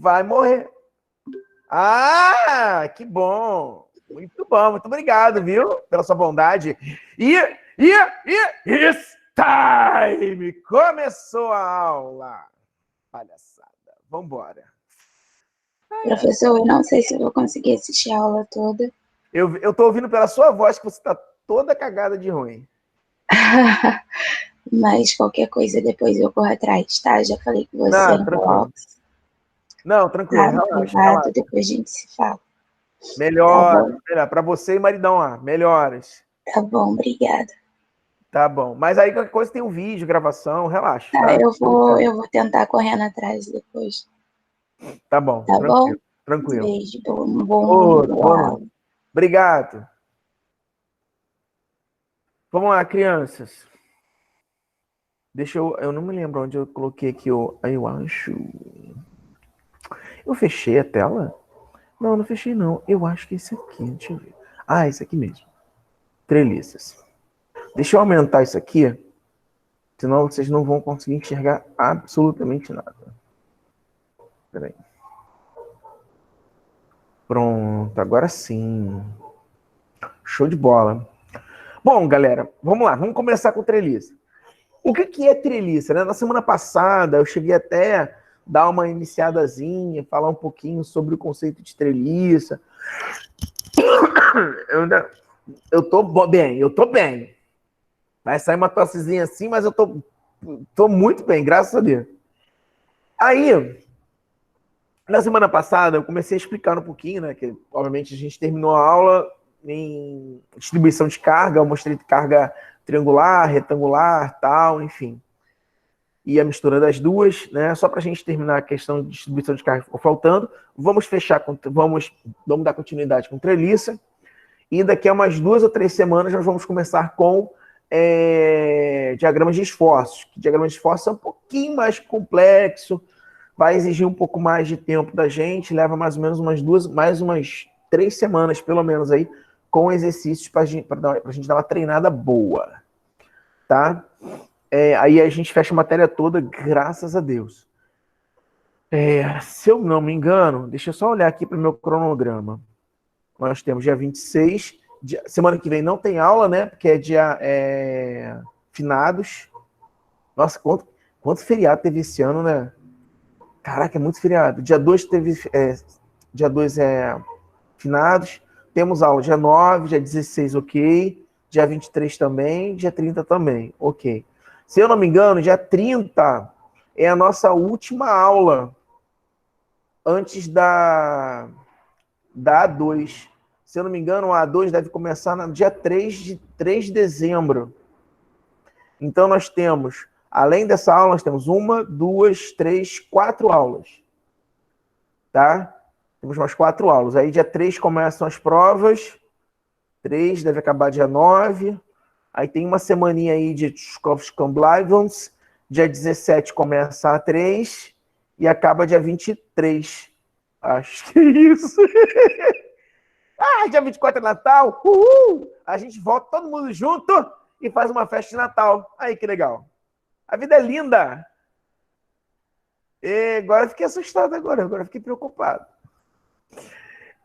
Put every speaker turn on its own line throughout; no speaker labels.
vai morrer. Ah, que bom. Muito bom, muito obrigado, viu? Pela sua bondade. It's time! Começou a aula. Palhaçada. Vambora.
Professor, eu não sei se eu vou conseguir assistir a aula toda.
Eu tô ouvindo pela sua voz que você tá toda cagada de ruim.
Mas qualquer coisa depois eu corro atrás, tá? Já falei com você
Não,
no
tranquilo.
box.
Não, tranquilo,
Tá, no
relaxa,
privado,
relaxa.
depois a gente se fala. Tá
Melhor,
bom?
melhor. Pra você e maridão lá, melhores.
Tá bom, obrigada.
Tá bom. Mas aí qualquer coisa tem um vídeo, gravação, relaxa,
Tá,
tá?
eu vou tentar correndo atrás depois.
Tá bom,
Tá bom?
tranquilo, tranquilo.
Beijo, bom
Outro, boa
uau.
noite. Obrigado. Vamos lá, crianças. Deixa eu não me lembro onde eu coloquei aqui eu acho. Eu fechei a tela? Não, não fechei não. Eu acho que é esse aqui, deixa eu ver. Ah, esse aqui mesmo. Treliças. Deixa eu aumentar isso aqui, senão vocês não vão conseguir enxergar absolutamente nada. Peraí. Pronto, agora sim. Show de bola. Bom, galera, vamos lá, vamos começar com treliça. O que é treliça, né? Na semana passada eu cheguei até dar uma iniciadazinha, falar um pouquinho sobre o conceito de treliça. Eu tô bem. Vai sair uma tossezinha assim, mas eu tô muito bem, graças a Deus. Aí, na semana passada, eu comecei a explicar um pouquinho, né? Que, obviamente, a gente terminou a aula em distribuição de carga, eu mostrei carga triangular, retangular, tal, enfim. E a mistura das duas, né? Só para a gente terminar a questão de distribuição de carga que ficou faltando. Vamos dar continuidade com treliça. E daqui a umas 2 ou 3 semanas nós vamos começar com diagramas de esforços. Que diagrama de esforços é um pouquinho mais complexo, vai exigir um pouco mais de tempo da gente, leva mais ou menos umas 3 semanas, pelo menos, aí, com exercícios para a gente dar uma treinada boa. Tá? Aí a gente fecha a matéria toda, graças a Deus. Se eu não me engano, deixa eu só olhar aqui para o meu cronograma. Nós temos dia 26, semana que vem não tem aula, né? Porque é dia finados. Nossa, quanto feriado teve esse ano, né? Caraca, é muito feriado. Dia 2 teve. Dia 2 é finados. Temos aula dia 9, dia 16, ok. Dia 23 também, dia 30 também, ok. Se eu não me engano, dia 30 é a nossa última aula antes da A2. Se eu não me engano, a A2 deve começar no dia 3 de dezembro. Então, nós temos, além dessa aula, nós temos 1, 2, 3, 4 aulas. Tá? Temos mais 4 aulas. Aí, dia 3 começam as provas. 3 deve acabar dia 9. Aí tem uma semaninha aí de Tchaikovsky-Blivens. Dia 17 começa a 3 e acaba dia 23. Acho que é isso. Dia 24 é Natal. Uhul! A gente volta todo mundo junto e faz uma festa de Natal. Aí que legal. A vida é linda. Agora eu fiquei assustado agora eu fiquei preocupado.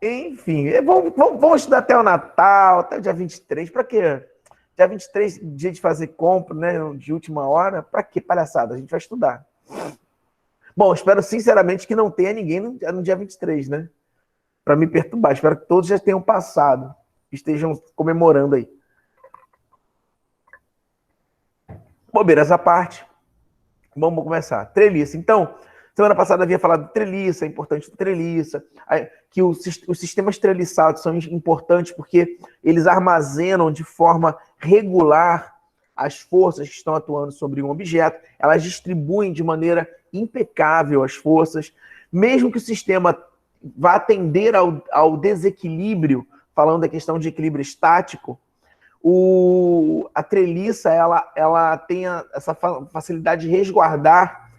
Enfim, vamos estudar até o Natal, até o dia 23. Para quê? Dia 23, dia de fazer compra, né? De última hora. Para que palhaçada? A gente vai estudar. Bom, espero sinceramente que não tenha ninguém no dia 23, né? Para me perturbar. Espero que todos já tenham passado. Estejam comemorando aí. Bobeiras à parte. Vamos começar. Treliça. Então, semana passada havia falado de treliça, é importante treliça, que os sistemas treliçados são importantes porque eles armazenam de forma regular as forças que estão atuando sobre um objeto, elas distribuem de maneira impecável as forças, mesmo que o sistema vá tender ao desequilíbrio, falando da questão de equilíbrio estático, a treliça ela tem essa facilidade de resguardar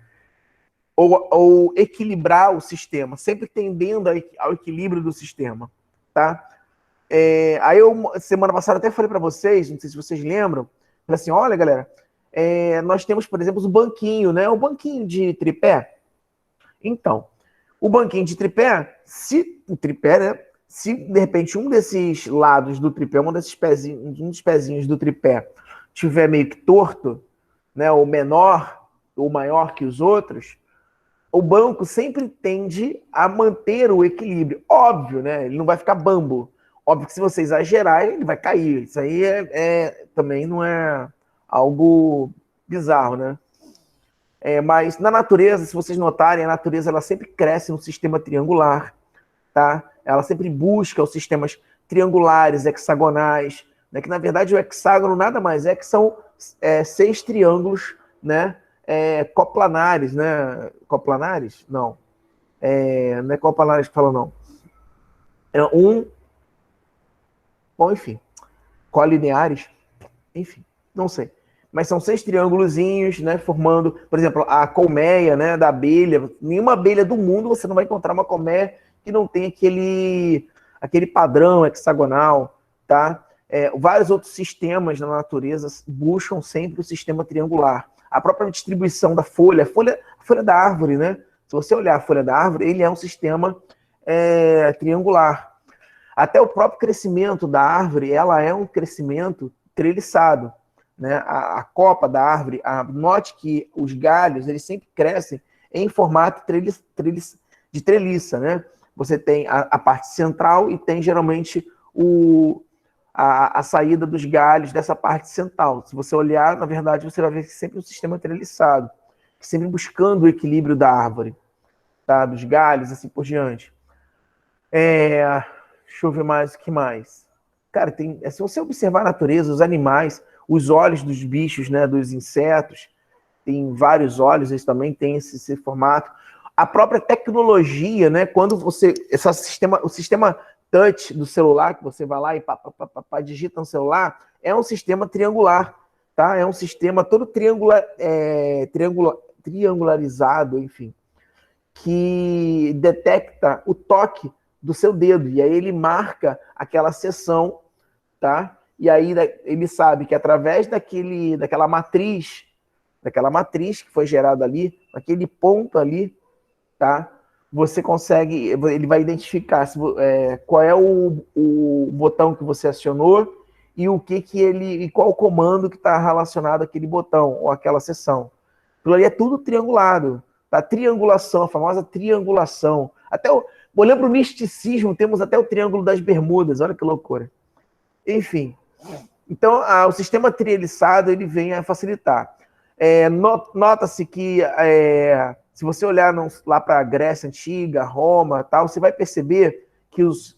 ou equilibrar o sistema, sempre tendendo ao equilíbrio do sistema, tá? Aí semana passada até falei para vocês, não sei se vocês lembram, falei assim, olha galera, nós temos, por exemplo, o banquinho, né? O banquinho de tripé. Então, O banquinho de tripé, se o tripé, né? Se de repente um desses lados do tripé, um dos pezinhos do tripé tiver meio que torto, né? Ou menor ou maior que os outros, o banco sempre tende a manter o equilíbrio. Óbvio, né? Ele não vai ficar bambo. Óbvio que se você exagerar, ele vai cair. Isso aí também não é algo bizarro, né? Mas na natureza, se vocês notarem, a natureza ela sempre cresce no sistema triangular, tá? Ela sempre busca os sistemas triangulares, hexagonais, né? Que na verdade o hexágono nada mais é que são 6 triângulos, né? Coplanares, né? Coplanares? Não. Não é coplanares que fala, não. Bom, enfim. Colineares? Enfim, não sei. Mas são 6 triângulozinhos, né? Formando, por exemplo, a colmeia, né? Da abelha. Nenhuma abelha do mundo você não vai encontrar uma colmeia que não tem aquele padrão hexagonal, tá? Vários outros sistemas na natureza buscam sempre o sistema triangular. A própria distribuição da folha, a folha da árvore, né? Se você olhar a folha da árvore, ele é um sistema triangular. Até o próprio crescimento da árvore, ela é um crescimento treliçado, né? A copa da árvore, note que os galhos, eles sempre crescem em formato de treliça, né? Você tem a parte central e tem geralmente a saída dos galhos dessa parte central. Se você olhar, na verdade, você vai ver sempre um sistema treliçado, sempre buscando o equilíbrio da árvore, tá? Dos galhos, assim por diante. Deixa eu ver mais, o que mais? Cara, se você observar a natureza, os animais, os olhos dos bichos, né, dos insetos, tem vários olhos, eles também têm esse formato. A própria tecnologia, né, quando o sistema touch do celular, que você vai lá e digita no celular, é um sistema triangular, tá? É um sistema todo triangularizado, enfim, que detecta o toque do seu dedo, e aí ele marca aquela seção, tá? E aí ele sabe que através daquela matriz que foi gerada ali, naquele ponto ali, tá? Você consegue, ele vai identificar qual é o botão que você acionou e qual o comando que está relacionado àquele botão ou àquela seção. Aquilo ali é tudo triangulado, tá? Triangulação, a famosa triangulação. Olhando para o misticismo, temos até o Triângulo das Bermudas, olha que loucura. Enfim, então o sistema trieliçado ele vem a facilitar. Nota-se que se você olhar lá para a Grécia Antiga, Roma, tal, você vai perceber que os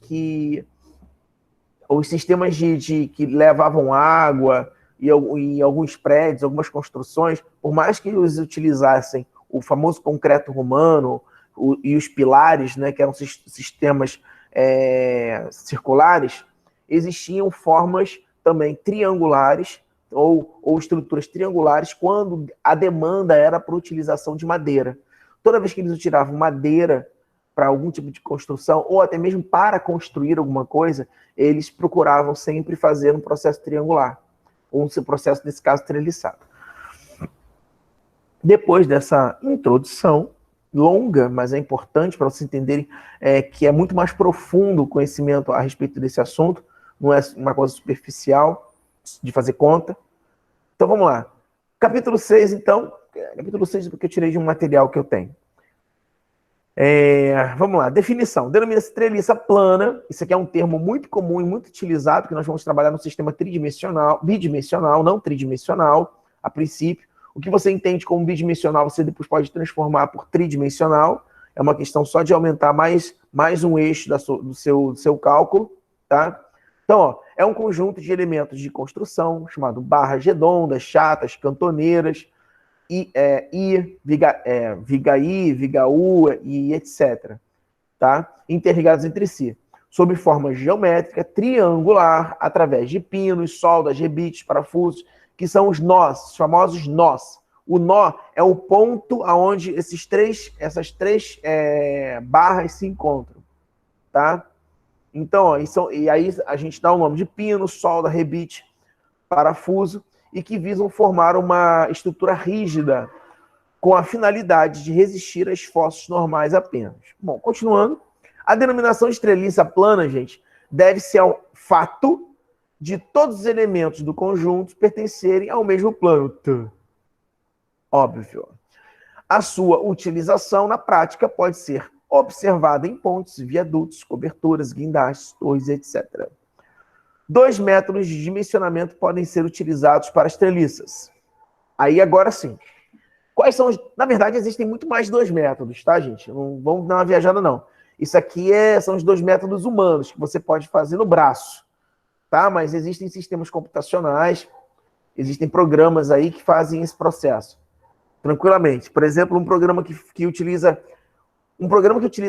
sistemas que levavam água em alguns prédios, algumas construções, por mais que eles utilizassem o famoso concreto romano e os pilares, né, que eram sistemas circulares, existiam formas também triangulares ou estruturas triangulares quando a demanda era para utilização de madeira. Toda vez que eles utilizavam madeira para algum tipo de construção, ou até mesmo para construir alguma coisa, eles procuravam sempre fazer um processo triangular, ou um processo, nesse caso, treliçado. Depois dessa introdução longa, mas é importante para vocês entenderem que é muito mais profundo o conhecimento a respeito desse assunto, não é uma coisa superficial de fazer conta. Então vamos lá. Capítulo 6, então. Capítulo 6 porque eu tirei de um material que eu tenho. Vamos lá. Definição. Denomina-se treliça plana. Isso aqui é um termo muito comum e muito utilizado, que nós vamos trabalhar no sistema bidimensional, não tridimensional, a princípio. O que você entende como bidimensional, você depois pode transformar por tridimensional. É uma questão só de aumentar mais um eixo do seu cálculo, tá? Então, ó, é um conjunto de elementos de construção, chamado barras redondas, chatas, cantoneiras, vigaí, vigaú e etc. Tá? Interligados entre si, sob forma geométrica, triangular, através de pinos, soldas, rebites, parafusos, que são os nós, os famosos nós. O nó é o ponto aonde essas três barras se encontram. Tá? Então, ó, e aí a gente dá o nome de pino, solda, rebite, parafuso, e que visam formar uma estrutura rígida com a finalidade de resistir a esforços normais apenas. Bom, continuando. A denominação de treliça plana, gente, deve-se ao fato de todos os elementos do conjunto pertencerem ao mesmo plano. Óbvio. A sua utilização na prática pode ser observada em pontes, viadutos, coberturas, guindastes, torres, etc. 2 métodos de dimensionamento podem ser utilizados para as treliças. Aí, agora sim. Quais são os... Na verdade, existem muito mais 2 métodos, tá, gente? Não vamos dar uma viajada, não. Isso aqui são os 2 métodos humanos que você pode fazer no braço, tá? Mas existem sistemas computacionais, existem programas aí que fazem esse processo tranquilamente. Por exemplo, um programa que utiliza,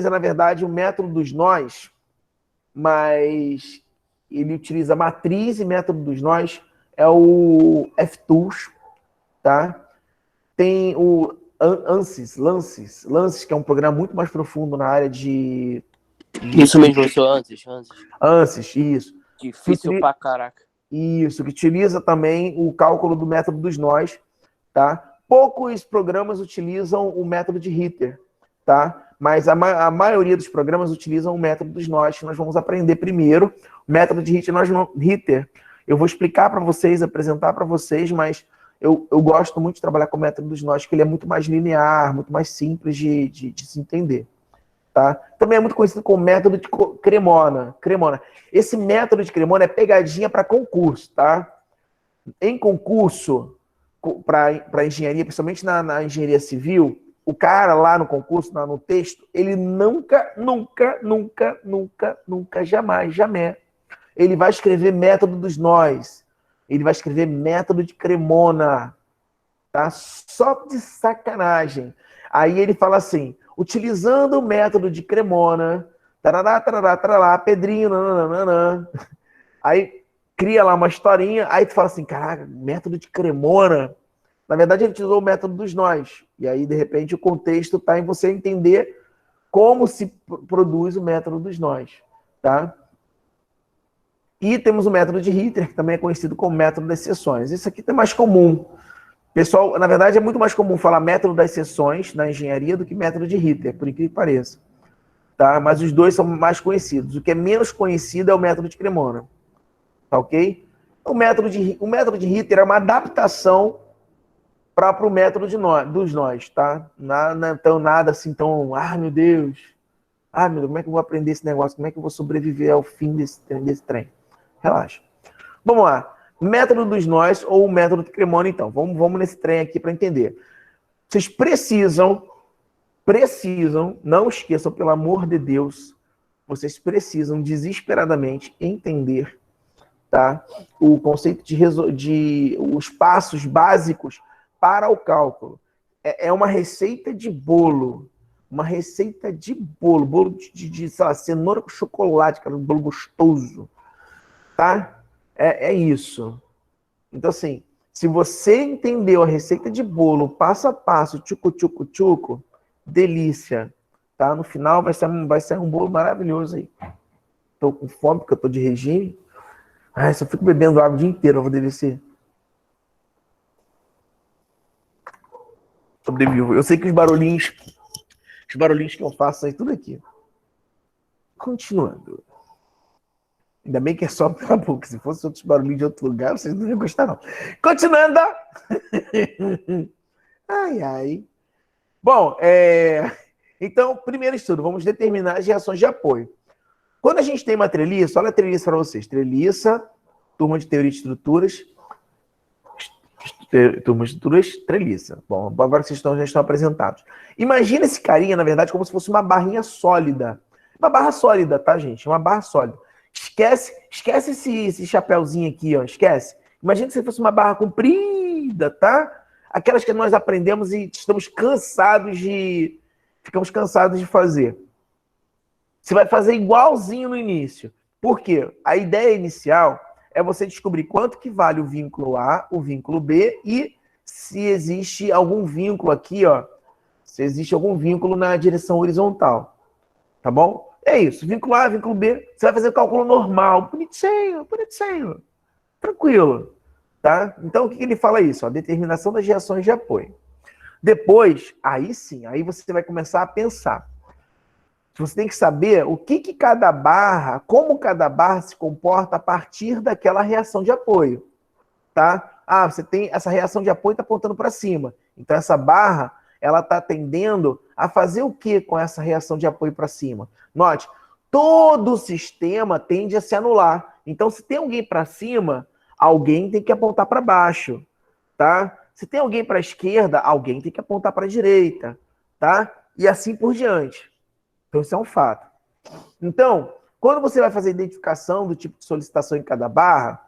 na verdade, o método dos nós, mas ele utiliza matriz e método dos nós, é o FTools, tá? Tem o Lances, que é um programa muito mais profundo na área de...
Isso mesmo, seu
ANSYS, isso.
Difícil pra caraca.
Isso, que utiliza também o cálculo do método dos nós, tá? Poucos programas utilizam o método de Ritter, tá? Mas a maioria dos programas utilizam o método dos nós, que nós vamos aprender primeiro. O método de Ritter, eu vou explicar para vocês, apresentar para vocês, mas eu gosto muito de trabalhar com o método dos nós, que ele é muito mais linear, muito mais simples de se entender. Tá? Também é muito conhecido como método de Cremona. Esse método de Cremona é pegadinha para concurso, tá? Em concurso, para engenharia, principalmente na engenharia civil, o cara lá no concurso, no texto, ele nunca, jamais, ele vai escrever método dos nós. Ele vai escrever método de Cremona, tá? Só de sacanagem. Aí ele fala assim, utilizando o método de Cremona, tarará, Pedrinho, nananana. Aí cria lá uma historinha, aí tu fala assim, caraca, método de Cremona. Na verdade, ele utilizou o método dos nós. E aí, de repente, o contexto está em você entender como se produz o método dos nós, tá? E temos o método de Ritter, que também é conhecido como método das seções. Isso aqui é mais comum. Pessoal, na verdade, é muito mais comum falar método das seções na engenharia do que método de Ritter, por incrível que pareça. Tá? Mas os dois são mais conhecidos. O que é menos conhecido é o método de Cremona. Tá ok? O método de Ritter é uma adaptação para o método dos nós, tá? Nada assim tão... meu Deus, como é que eu vou aprender esse negócio? Como é que eu vou sobreviver ao fim desse trem? Relaxa. Vamos lá. Método dos nós ou o método de Cremona, então. Vamos nesse trem aqui para entender. Vocês precisam, não esqueçam, pelo amor de Deus, vocês precisam desesperadamente entender, tá? O conceito de os passos básicos para o cálculo. É uma receita de bolo. Bolo de sei lá, cenoura com chocolate, cara, um bolo gostoso. Tá? É isso. Então, assim, se você entendeu a receita de bolo, passo a passo, tchucu, delícia. Tá? No final vai ser um bolo maravilhoso aí. Tô com fome, porque eu tô de regime. Só fico bebendo água o dia inteiro, eu vou descer. Sobrevivo. Eu sei que os barulhinhos que eu faço aí, tudo aqui. Continuando. Ainda bem que é só pela boca. Se fosse outros barulhinhos de outro lugar, vocês não iam gostar, não. Continuando. Ai. Bom, então, primeiro estudo. Vamos determinar as reações de apoio. Quando a gente tem uma treliça, olha a treliça para vocês. Treliça, turma de teoria de estruturas. Turma de estruturas, treliça. Bom, agora que vocês já estão apresentados. Imagina esse carinha, na verdade, como se fosse uma barrinha sólida. Uma barra sólida, tá, gente? Uma barra sólida. Esquece esse chapéuzinho aqui, ó. Esquece. Imagina se fosse uma barra comprida, tá? Aquelas que nós aprendemos e ficamos cansados de fazer. Você vai fazer igualzinho no início. Por quê? A ideia inicial é você descobrir quanto que vale o vínculo A, o vínculo B e se existe algum vínculo aqui, ó. Se existe algum vínculo na direção horizontal. Tá bom? É isso. Vínculo A, vínculo B. Você vai fazer o cálculo normal. Bonitinho. Tranquilo. Tá? Então, o que ele fala isso? Ó, determinação das reações de apoio. Depois, aí sim, aí você vai começar a pensar. Você tem que saber o que cada barra, como cada barra se comporta a partir daquela reação de apoio, tá? Ah, você tem essa reação de apoio está apontando para cima. Então essa barra, ela está tendendo a fazer o que com essa reação de apoio para cima? Note, todo o sistema tende a se anular. Então se tem alguém para cima, alguém tem que apontar para baixo, tá? Se tem alguém para a esquerda, alguém tem que apontar para a direita, tá? E assim por diante. Então, isso é um fato. Então, quando você vai fazer a identificação do tipo de solicitação em cada barra,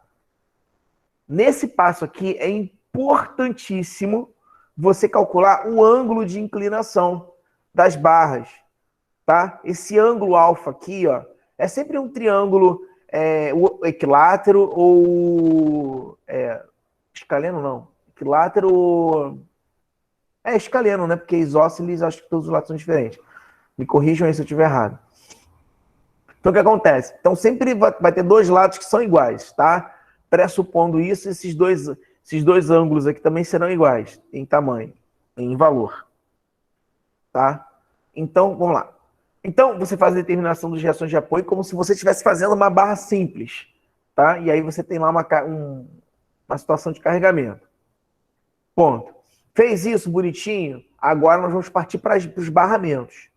nesse passo aqui é importantíssimo você calcular o ângulo de inclinação das barras, tá? Esse ângulo alfa aqui, ó, é sempre um triângulo equilátero ou... escaleno não. Equilátero... escaleno, né? Porque isósceles, acho que todos os lados são diferentes. Me corrijam aí se eu estiver errado. Então, o que acontece? Então, sempre vai ter dois lados que são iguais, tá? Pressupondo isso, esses dois ângulos aqui também serão iguais em tamanho, em valor, tá? Então, vamos lá. Então, você faz a determinação das reações de apoio como se você estivesse fazendo uma barra simples, tá? E aí você tem lá uma situação de carregamento. Ponto. Fez isso bonitinho? Agora nós vamos partir para os barramentos.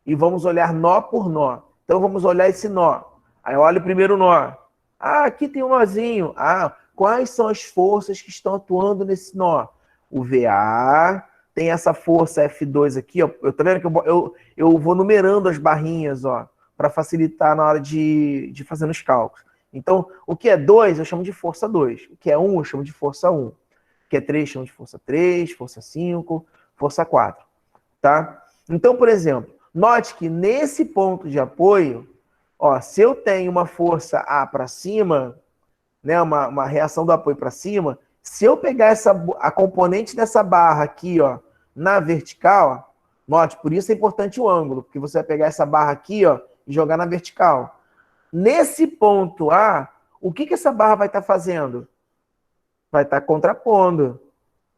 E vamos olhar nó por nó. Então vamos olhar esse nó. Aí olha o primeiro nó. Ah, aqui tem um nozinho. Ah, quais são as forças que estão atuando nesse nó? O VA, tem essa força F2 aqui, ó. Tá vendo que eu vou numerando as barrinhas, ó, para facilitar na hora de fazer os cálculos. Então, o que é 2, eu chamo de força 2. O que é 1, eu chamo de força 1. O que é 3, eu chamo de força 3, força 5, força 4. Tá? Então, por exemplo, note que nesse ponto de apoio, ó, se eu tenho uma força A para cima, né, uma reação do apoio para cima, se eu pegar a componente dessa barra aqui, ó, na vertical, note, por isso é importante o ângulo, porque você vai pegar essa barra aqui, ó, e jogar na vertical. Nesse ponto A, o que essa barra vai estar fazendo? Vai estar contrapondo.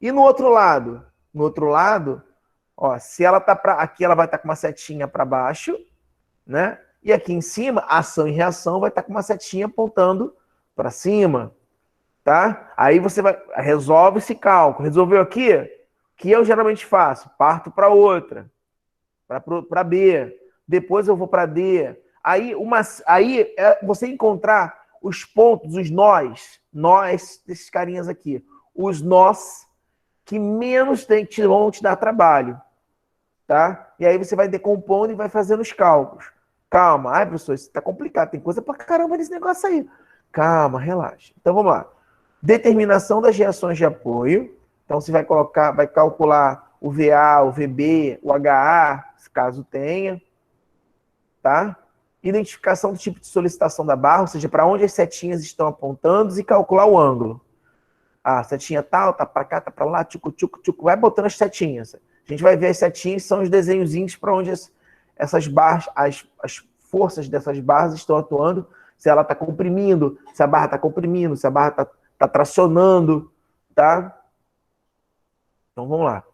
E no outro lado? No outro lado, ó, se ela tá aqui, ela vai estar com uma setinha para baixo, né? E aqui em cima, ação e reação vai estar com uma setinha apontando para cima, tá? Aí você resolve esse cálculo. Resolveu aqui? O que eu geralmente faço? Parto para outra, para B. Depois eu vou para D. Aí você encontrar os pontos, os nós desses carinhas aqui, os nós que menos vão te dar trabalho, tá? E aí você vai decompondo e vai fazendo os cálculos. Calma, ai, professor, isso tá complicado, tem coisa pra caramba nesse negócio aí. Calma, relaxa. Então vamos lá. Determinação das reações de apoio. Então você vai calcular o VA, o VB, o HA, se caso tenha, tá? Identificação do tipo de solicitação da barra, ou seja, para onde as setinhas estão apontando e calcular o ângulo. Ah, setinha tal, tá para cá, tá para lá, tchucu, tchucu, tchucu. Vai botando as setinhas. A gente vai ver as setinhas, são os desenhozinhos para onde essas barras, as forças dessas barras estão atuando, se ela está comprimindo, se a barra está comprimindo, se a barra está tracionando, tá? Então, vamos lá.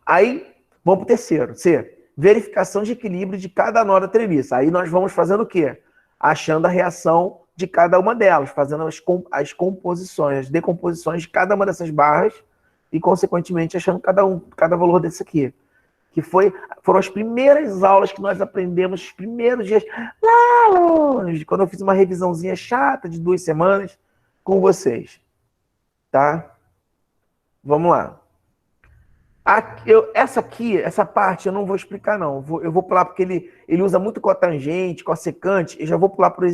Aí, vamos para o terceiro. C, verificação de equilíbrio de cada nó da treliça. Aí nós vamos fazendo o quê? Achando a reação de cada uma delas, fazendo as composições, as decomposições de cada uma dessas barras e, consequentemente, achando cada valor desse aqui. Que foram as primeiras aulas que nós aprendemos, os primeiros dias, lá longe, quando eu fiz uma revisãozinha chata de 2 semanas com vocês. Tá? Vamos lá. Essa parte eu não vou explicar, não. Eu vou pular porque ele usa muito cotangente, cossecante, e já vou pular para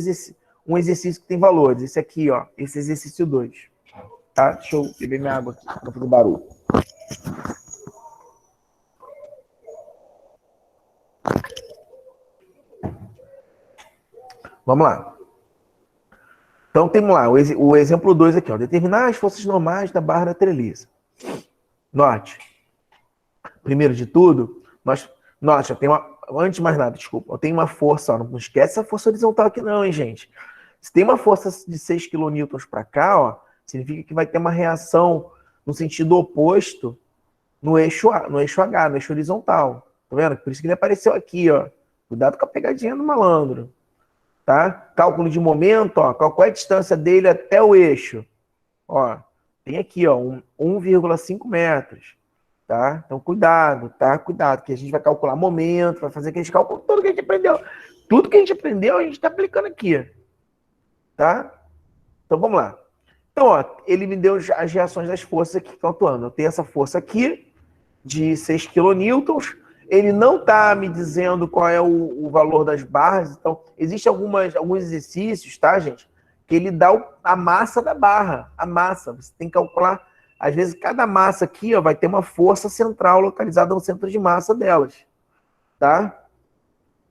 um exercício que tem valores. Esse aqui, ó, esse exercício 2. Tá? Deixa eu beber minha água aqui para fazer barulho. Vamos lá. Então, temos lá o exemplo 2 aqui, ó. Determinar as forças normais da barra da treliça. Note. Primeiro de tudo, note, antes de mais nada, desculpa, eu tenho uma força, ó, não esquece essa força horizontal aqui não, hein, gente. Se tem uma força de 6 kN para cá, ó, significa que vai ter uma reação no sentido oposto, no eixo H, no eixo horizontal. Tá vendo? Por isso que ele apareceu aqui, ó. Cuidado com a pegadinha do malandro. Tá? Cálculo de momento, ó. Qual é a distância dele até o eixo? Ó, tem aqui, ó, 1,5 metros. Tá? Então, cuidado, tá? Cuidado, que a gente vai calcular momento, vai fazer aqueles cálculos, tudo que a gente aprendeu. Tudo que a gente aprendeu, a gente está aplicando aqui. Tá? Então, vamos lá. Então, ó, ele me deu as reações das forças aqui que estão atuando. Eu tenho essa força aqui, de 6 kN. Ele não está me dizendo qual é o valor das barras. Então, existem alguns exercícios, tá, gente? Que ele dá a massa da barra. A massa. Você tem que calcular. Às vezes, cada massa aqui, ó, vai ter uma força central localizada no centro de massa delas. Tá?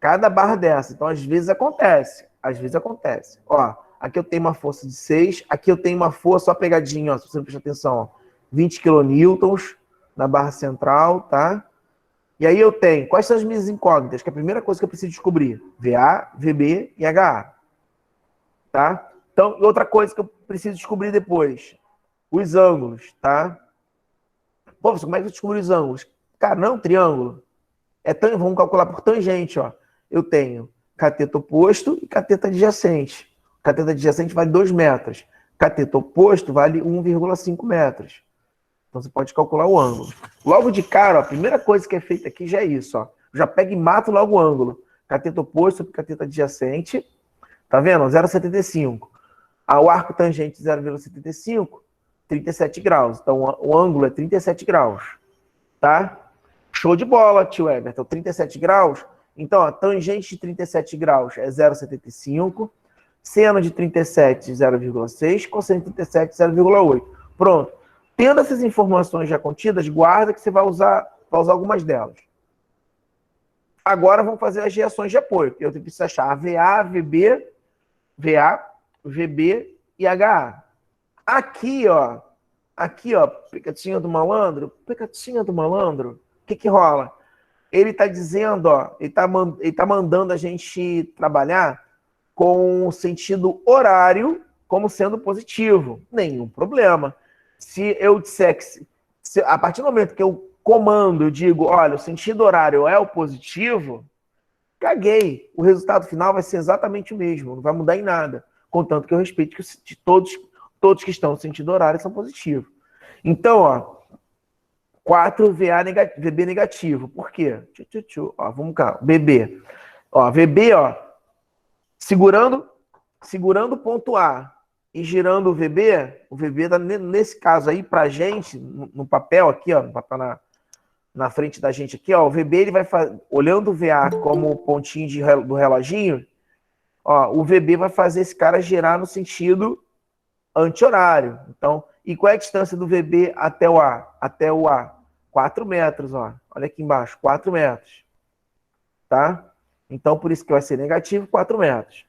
Cada barra dessa. Então, às vezes acontece. Às vezes acontece. Ó, aqui eu tenho uma força de 6. Aqui eu tenho uma força, só pegadinha, ó, se você não prestar atenção, ó, 20 kN na barra central, tá? E aí eu tenho, quais são as minhas incógnitas? Que é a primeira coisa que eu preciso descobrir. VA, VB e HA. Tá? Então, outra coisa que eu preciso descobrir depois. Os ângulos, tá? Pô, como é que eu descubro os ângulos? Cara, não é um triângulo. Vamos calcular por tangente, ó. Eu tenho cateto oposto e cateto adjacente. Cateto adjacente vale 2 metros. Cateto oposto vale 1,5 metros. Então, você pode calcular o ângulo. Logo de cara, ó, a primeira coisa que é feita aqui já é isso. Ó. Já pega e mata logo o ângulo. Cateto oposto sobre cateto adjacente. Tá vendo? 0,75. O arco tangente 0,75, 37 graus. Então, o ângulo é 37 graus. Tá? Show de bola, tio Everton. 37 graus. Então, a tangente de 37 graus é 0,75. Seno de 37, 0,6. Cosseno de 37, 0,8. Pronto. Tendo essas informações já contidas, guarda que você vai usar algumas delas. Agora vamos fazer as reações de apoio. Eu preciso achar a VA, VB e HA. Aqui, ó, pecatinha do malandro, o que rola? Ele está dizendo, ó, ele tá mandando a gente trabalhar com o sentido horário como sendo positivo. Nenhum problema. Se eu disser que, a partir do momento que eu comando, eu digo, olha, o sentido horário é o positivo, caguei. O resultado final vai ser exatamente o mesmo, não vai mudar em nada. Contanto que eu respeite que todos que estão no sentido horário são positivos. Então, ó, 4 VB negativo. Por quê? Ó, vamos cá, BB. Ó, VB, ó, segurando o ponto A e girando o VB tá nesse caso aí pra gente, no papel aqui, ó, no papel na frente da gente aqui, ó, o VB ele vai olhando o VA como pontinho do reloginho, ó, o VB vai fazer esse cara girar no sentido anti-horário. Então, e qual é a distância do VB até o A? Até o A? 4 metros, ó. Olha aqui embaixo, 4 metros. Tá? Então, por isso que vai ser negativo, 4 metros.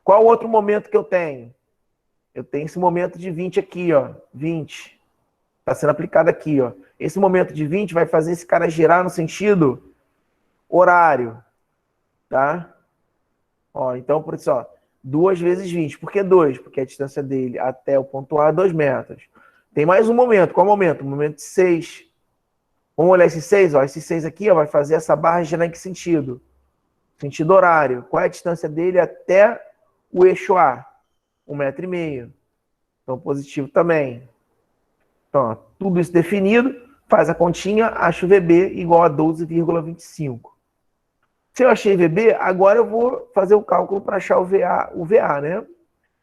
Qual outro momento que eu tenho? Eu tenho esse momento de 20 aqui, ó. 20. Está sendo aplicado aqui, ó. Esse momento de 20 vai fazer esse cara girar no sentido horário. Tá? Ó, então, por isso, ó. 2 vezes 20. Por que 2? Porque a distância dele até o ponto A é 2 metros. Tem mais um momento. Qual momento? O momento de 6. Vamos olhar esse 6, ó. Esse 6 aqui, ó, vai fazer essa barra girar em que sentido? Sentido horário. Qual é a distância dele até o eixo A? 1,5 metro. Então, positivo também. Então, ó, tudo isso definido, faz a continha, acho o VB igual a 12,25. Se eu achei VB, agora eu vou fazer o cálculo para achar o VA, né?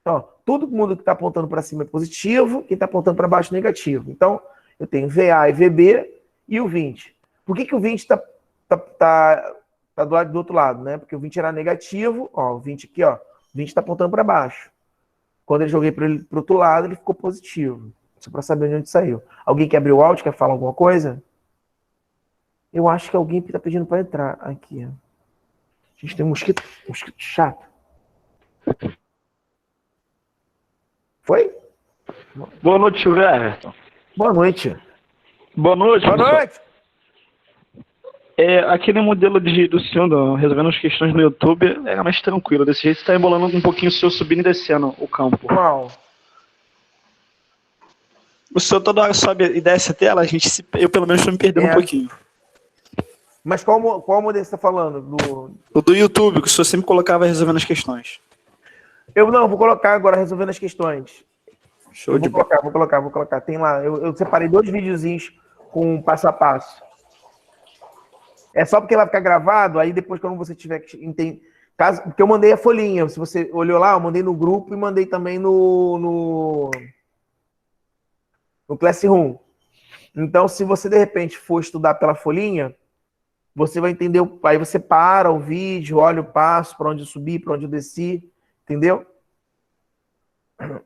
Então, ó, todo mundo que está apontando para cima é positivo, quem está apontando para baixo é negativo. Então, eu tenho VA e VB e o 20. Por que o 20 está do outro lado, né? Porque o 20 era negativo, ó, o 20 aqui, ó, o 20 está apontando para baixo. Quando eu joguei para o outro lado, ele ficou positivo. Só para saber de onde saiu. Alguém quer abrir o áudio, quer falar alguma coisa? Eu acho que alguém está pedindo para entrar aqui. A gente tem um mosquito chato. Foi?
Boa noite, Silvio Everton.
Boa noite.
Boa noite.
Boa noite.
Aquele modelo do senhor resolvendo as questões no YouTube era mais tranquilo. Desse jeito você está embolando um pouquinho o seu subindo e descendo o campo.
Qual?
O senhor toda hora sobe e desce a tela, eu pelo menos estou me perdendo um pouquinho.
Mas qual modelo você está falando?
O do YouTube, que o senhor sempre colocava resolvendo as questões.
Eu não, vou colocar agora resolvendo as questões.
Show de bola.
Vou colocar. Tem lá, eu separei 2 videozinhos com passo a passo. É só porque vai ficar gravado, aí depois quando você tiver que entender... Porque eu mandei a folhinha, se você olhou lá, eu mandei no grupo e mandei também no Classroom. Então, se você de repente for estudar pela folhinha, você vai entender, aí você para o vídeo, olha o passo, para onde eu subi, para onde eu desci, entendeu?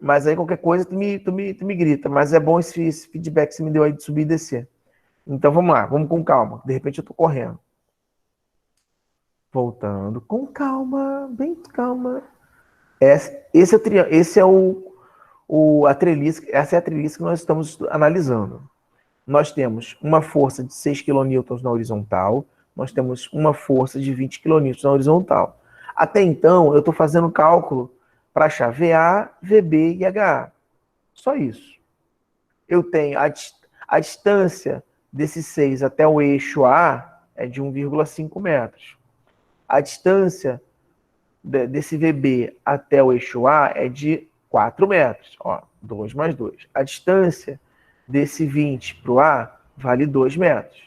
Mas aí qualquer coisa tu me grita, mas é bom esse feedback que você me deu aí de subir e descer. Então vamos lá, vamos com calma, de repente eu tô correndo. Voltando com calma, bem calma. Essa é a treliça, essa é a treliça que nós estamos analisando. Nós temos uma força de 6 kN na horizontal, nós temos uma força de 20 kN na horizontal. Até então, eu estou fazendo cálculo para achar VA, VB e HA. Só isso. Eu tenho a distância desse 6 até o eixo A é de 1,5 metros. A distância desse VB até o eixo A é de 4 metros. Ó, 2 mais 2. A distância desse 20 para o A vale 2 metros.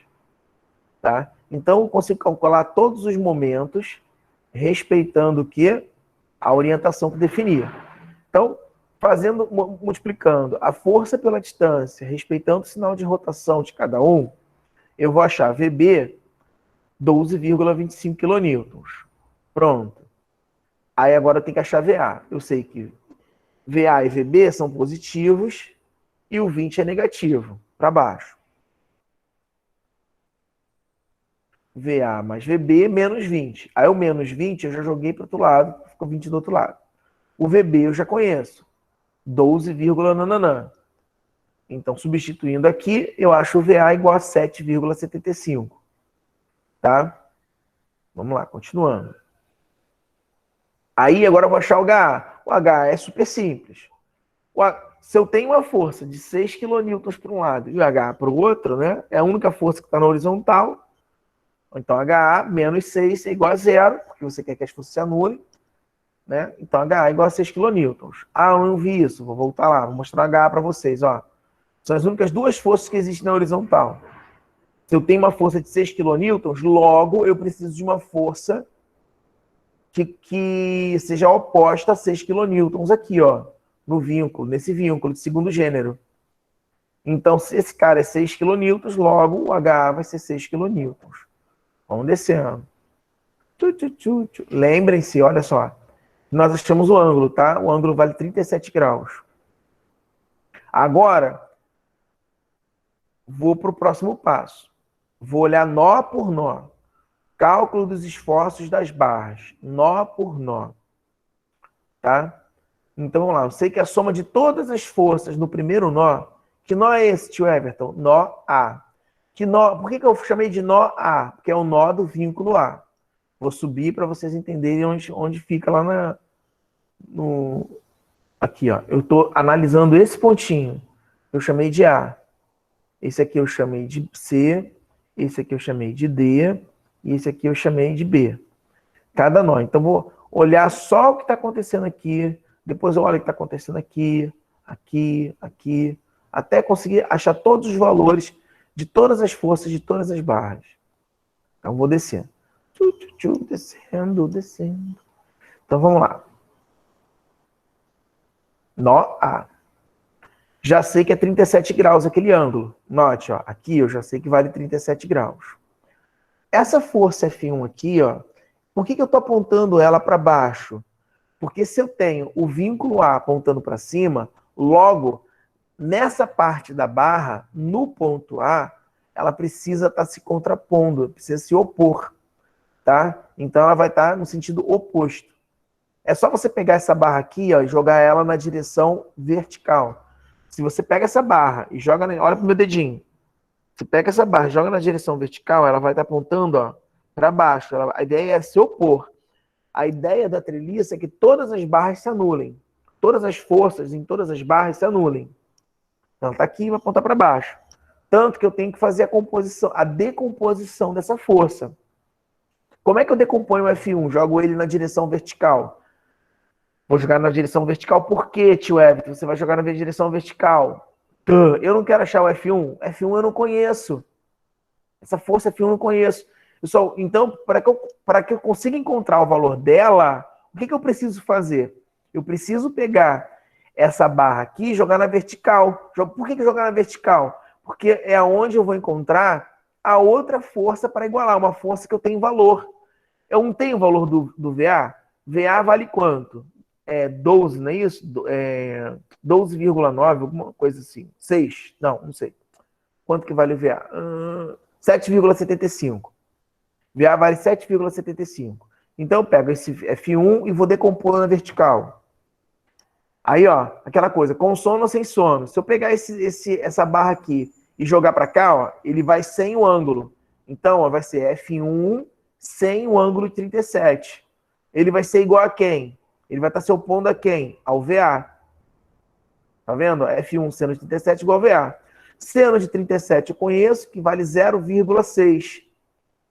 Tá? Então, eu consigo calcular todos os momentos respeitando o quê? A orientação que definia. Então, multiplicando a força pela distância, respeitando o sinal de rotação de cada um, eu vou achar VB 12,25 kN. Pronto. Aí agora eu tenho que achar VA. Eu sei que VA e VB são positivos e o 20 é negativo, para baixo. VA mais VB menos 20. Aí o menos 20 eu já joguei para o outro lado, ficou 20 do outro lado. O VB eu já conheço. 12, nananã. Então, substituindo aqui, eu acho o VA igual a 7,75. Tá? Vamos lá, continuando. Aí, agora eu vou achar o HA. O HA é super simples. Se eu tenho uma força de 6 kN para um lado e o HA para o outro, né? É a única força que está na horizontal. Então, HA menos 6 é igual a 0, porque você quer que as forças se anulem. Né? Então, HA é igual a 6 kN. Ah, eu não vi isso. Vou voltar lá, vou mostrar HA para vocês. Ó. São as únicas 2 forças que existem na horizontal. Se eu tenho uma força de 6 kN, logo eu preciso de uma força que seja oposta a 6 kN aqui, ó, no vínculo, nesse vínculo de segundo gênero. Então, se esse cara é 6 kN, logo o HA vai ser 6 kN. Vamos descendo. Lembrem-se, olha só. Nós achamos o ângulo, tá? O ângulo vale 37 graus. Agora, vou para o próximo passo. Vou olhar nó por nó. Cálculo dos esforços das barras. Nó por nó. Tá? Então, vamos lá. Eu sei que a soma de todas as forças no primeiro nó... Que nó é esse, tio Everton? Nó A. Por que eu chamei de nó A? Porque é o nó do vínculo A. Vou subir para vocês entenderem onde fica lá aqui, ó. Eu estou analisando esse pontinho. Eu chamei de A. Esse aqui eu chamei de C. Esse aqui eu chamei de D. E esse aqui eu chamei de B. Cada nó. Então, vou olhar só o que está acontecendo aqui. Depois eu olho o que está acontecendo aqui, aqui, aqui. Até conseguir achar todos os valores de todas as forças de todas as barras. Então, vou descendo. Descendo. Então, vamos lá. Nó A. Já sei que é 37 graus aquele ângulo. Note, ó, aqui eu já sei que vale 37 graus. Essa força F1 aqui, ó, por que eu estou apontando ela para baixo? Porque se eu tenho o vínculo A apontando para cima, logo, nessa parte da barra, no ponto A, ela precisa estar se contrapondo, precisa se opor. Tá? Então, ela vai estar no sentido oposto. É só você pegar essa barra aqui, ó, e jogar ela na direção vertical. Se você pega essa barra e joga... Olha pro meu dedinho. Você pega essa barra e joga na direção vertical, ela vai estar apontando para baixo. A ideia é se opor. A ideia da treliça é que todas as barras se anulem. Todas as forças em todas as barras se anulem. Ela está aqui e vai apontar para baixo. Tanto que eu tenho que fazer a decomposição dessa força. Como é que eu decomponho o F1? Jogo ele na direção vertical. Vou jogar na direção vertical. Por quê, tio Everton? Você vai jogar na direção vertical. Eu não quero achar o F1. F1 eu não conheço. Essa força F1 eu não conheço. Então, para que eu consiga encontrar o valor dela, o que eu preciso fazer? Eu preciso pegar essa barra aqui e jogar na vertical. Por que jogar na vertical? Porque é onde eu vou encontrar a outra força para igualar, uma força que eu tenho valor. Eu não tenho o valor do VA? VA vale quanto? 12, não é isso? 12,9, alguma coisa assim. 6? Não sei. Quanto que vale o VA? 7,75. VA vale 7,75. Então eu pego esse F1 e vou decompor na vertical. Aí, ó, aquela coisa, com sono ou sem sono. Se eu pegar essa barra aqui e jogar para cá, ó, ele vai sem o ângulo. Então, ó, vai ser F1 sem o ângulo de 37. Ele vai ser igual a quem? Ele vai estar se opondo a quem? Ao VA. Tá vendo? F1 seno de 37 igual a VA. Seno de 37 eu conheço, que vale 0,6.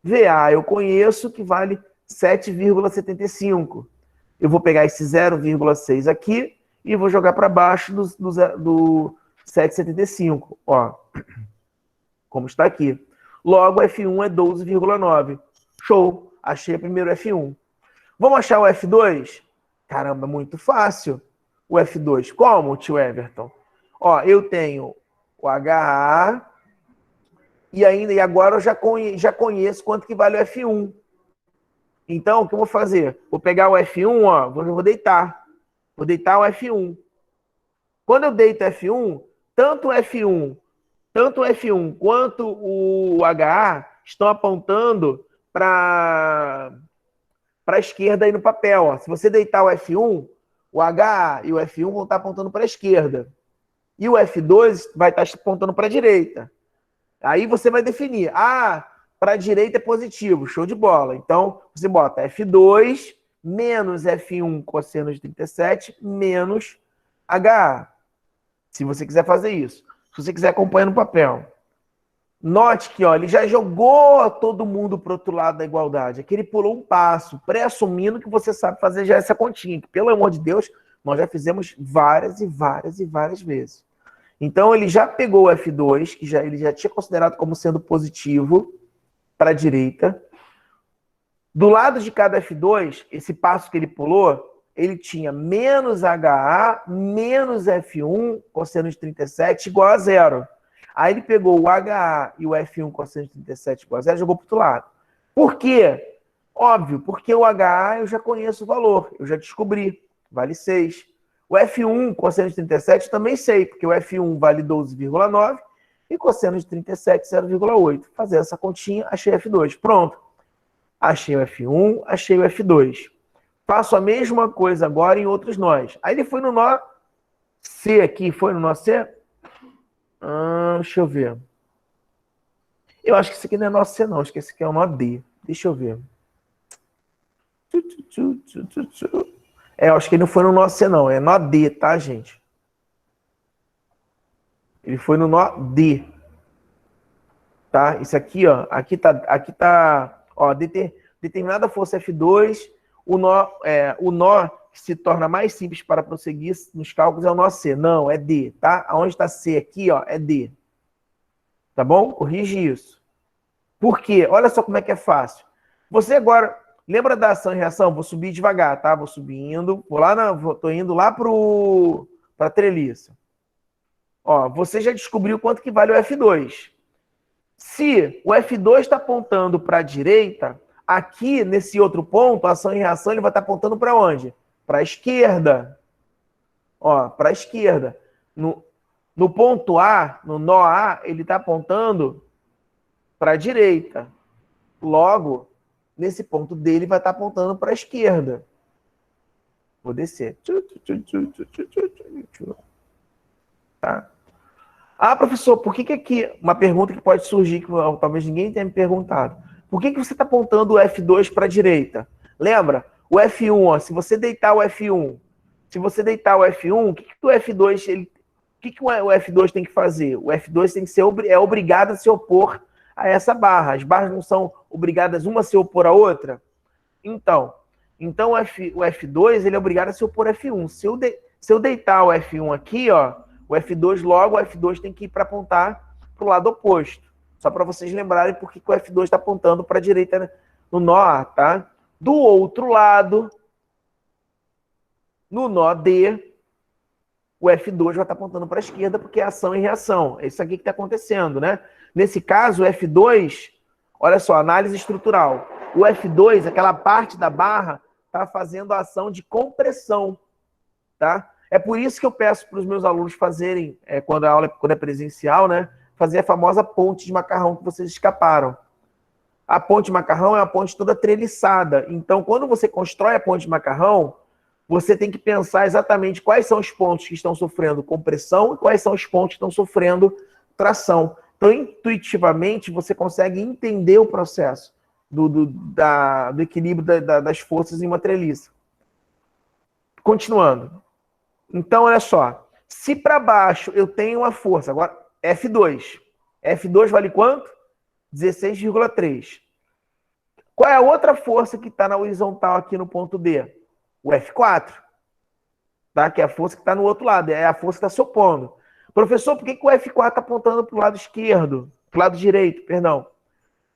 VA eu conheço, que vale 7,75. Eu vou pegar esse 0,6 aqui e vou jogar para baixo do 7,75. Ó, como está aqui. Logo, F1 é 12,9. Show! Achei o primeiro F1. Vamos achar o F2? Caramba, muito fácil. O F2. Como, tio Everton? Ó, eu tenho o HA e agora eu já conheço quanto que vale o F1. Então, o que eu vou fazer? Vou pegar o F1, ó, vou deitar. Vou deitar o F1. Quando eu deito F1, tanto o F1 quanto o HA estão apontando para a esquerda aí no papel. Ó. Se você deitar o F1, o HA e o F1 vão estar apontando para a esquerda. E o F2 vai estar apontando para a direita. Aí você vai definir. Para a direita é positivo. Show de bola. Então, você bota F2 menos F1 cosseno de 37 menos HA. Se você quiser fazer isso. Se você quiser acompanhar no papel. Note que ó, ele já jogou todo mundo para o outro lado da igualdade. Aqui ele pulou um passo, pré-assumindo que você sabe fazer já essa continha. Que, pelo amor de Deus, nós já fizemos várias e várias e várias vezes. Então ele já pegou o F2, que ele já tinha considerado como sendo positivo para a direita. Do lado de cada F2, esse passo que ele pulou, ele tinha menos HA, menos F1, cosseno de 37, igual a 0. Aí ele pegou o HA e o F1 cosseno de 37 igual a 0 e jogou para o outro lado. Por quê? Óbvio, porque o HA eu já conheço o valor, eu já descobri, vale 6. O F1 cosseno de 37 eu também sei, porque o F1 vale 12,9 e cosseno de 37, 0,8. Fazer essa continha, achei F2. Pronto. Achei o F1, achei o F2. Faço a mesma coisa agora em outros nós. Aí ele foi no nó C aqui, foi no nó C? Deixa eu ver. Eu acho que esse aqui não é nó C, não. Acho que esse aqui é o nó D. Deixa eu ver. Eu acho que ele não foi no nó C, não. É nó D, tá, gente? Ele foi no nó D. Tá? Isso aqui, ó. Aqui tá ó, determinada força F2. O nó que se torna mais simples para prosseguir nos cálculos é o nó C. Não, é D, tá? Aonde está C aqui, ó, é D. Tá bom? Corrige isso. Por quê? Olha só como é que é fácil. Você agora... Lembra da ação e reação? Vou subir devagar, tá? Vou subindo. Tô indo lá para a treliça. Ó, você já descobriu quanto que vale o F2. Se o F2 está apontando para a direita, aqui, nesse outro ponto, a ação e reação, ele vai estar apontando para onde? Para a esquerda. Ó, para a esquerda. No ponto A, no nó A, ele está apontando para a direita. Logo, nesse ponto dele vai estar apontando para a esquerda. Vou descer. Tá? Professor, por que aqui... Uma pergunta que pode surgir, que talvez ninguém tenha me perguntado. Por que você está apontando o F2 para a direita? Lembra? O F1, ó, se você deitar o F1, o que o F2... que o F2 tem que fazer? O F2 tem que ser obrigado a se opor a essa barra. As barras não são obrigadas uma a se opor à outra? Então o F2 ele é obrigado a se opor ao F1. Se eu deitar o F1 aqui, ó, o F2 tem que ir para apontar para o lado oposto. Só para vocês lembrarem por que o F2 está apontando para a direita no nó A, tá? Do outro lado, no nó D, o F2 vai estar apontando para a esquerda porque é ação e reação. É isso aqui que está acontecendo, né? Nesse caso, o F2, olha só, análise estrutural. O F2, aquela parte da barra, está fazendo a ação de compressão, tá? É por isso que eu peço para os meus alunos fazerem, quando é presencial, né? Fazer a famosa ponte de macarrão que vocês escaparam. A ponte de macarrão é uma ponte toda treliçada. Então, quando você constrói a ponte de macarrão, você tem que pensar exatamente quais são os pontos que estão sofrendo compressão e quais são os pontos que estão sofrendo tração. Então, intuitivamente, você consegue entender o processo do equilíbrio das forças em uma treliça. Continuando. Então, olha só. Se para baixo eu tenho uma força, agora F2. F2 vale quanto? 16,3. Qual é a outra força que está na horizontal aqui no ponto D? O F4. Tá? Que é a força que está no outro lado. É a força que está se opondo. Professor, por que o F4 está apontando para o lado esquerdo? Para o lado direito, perdão.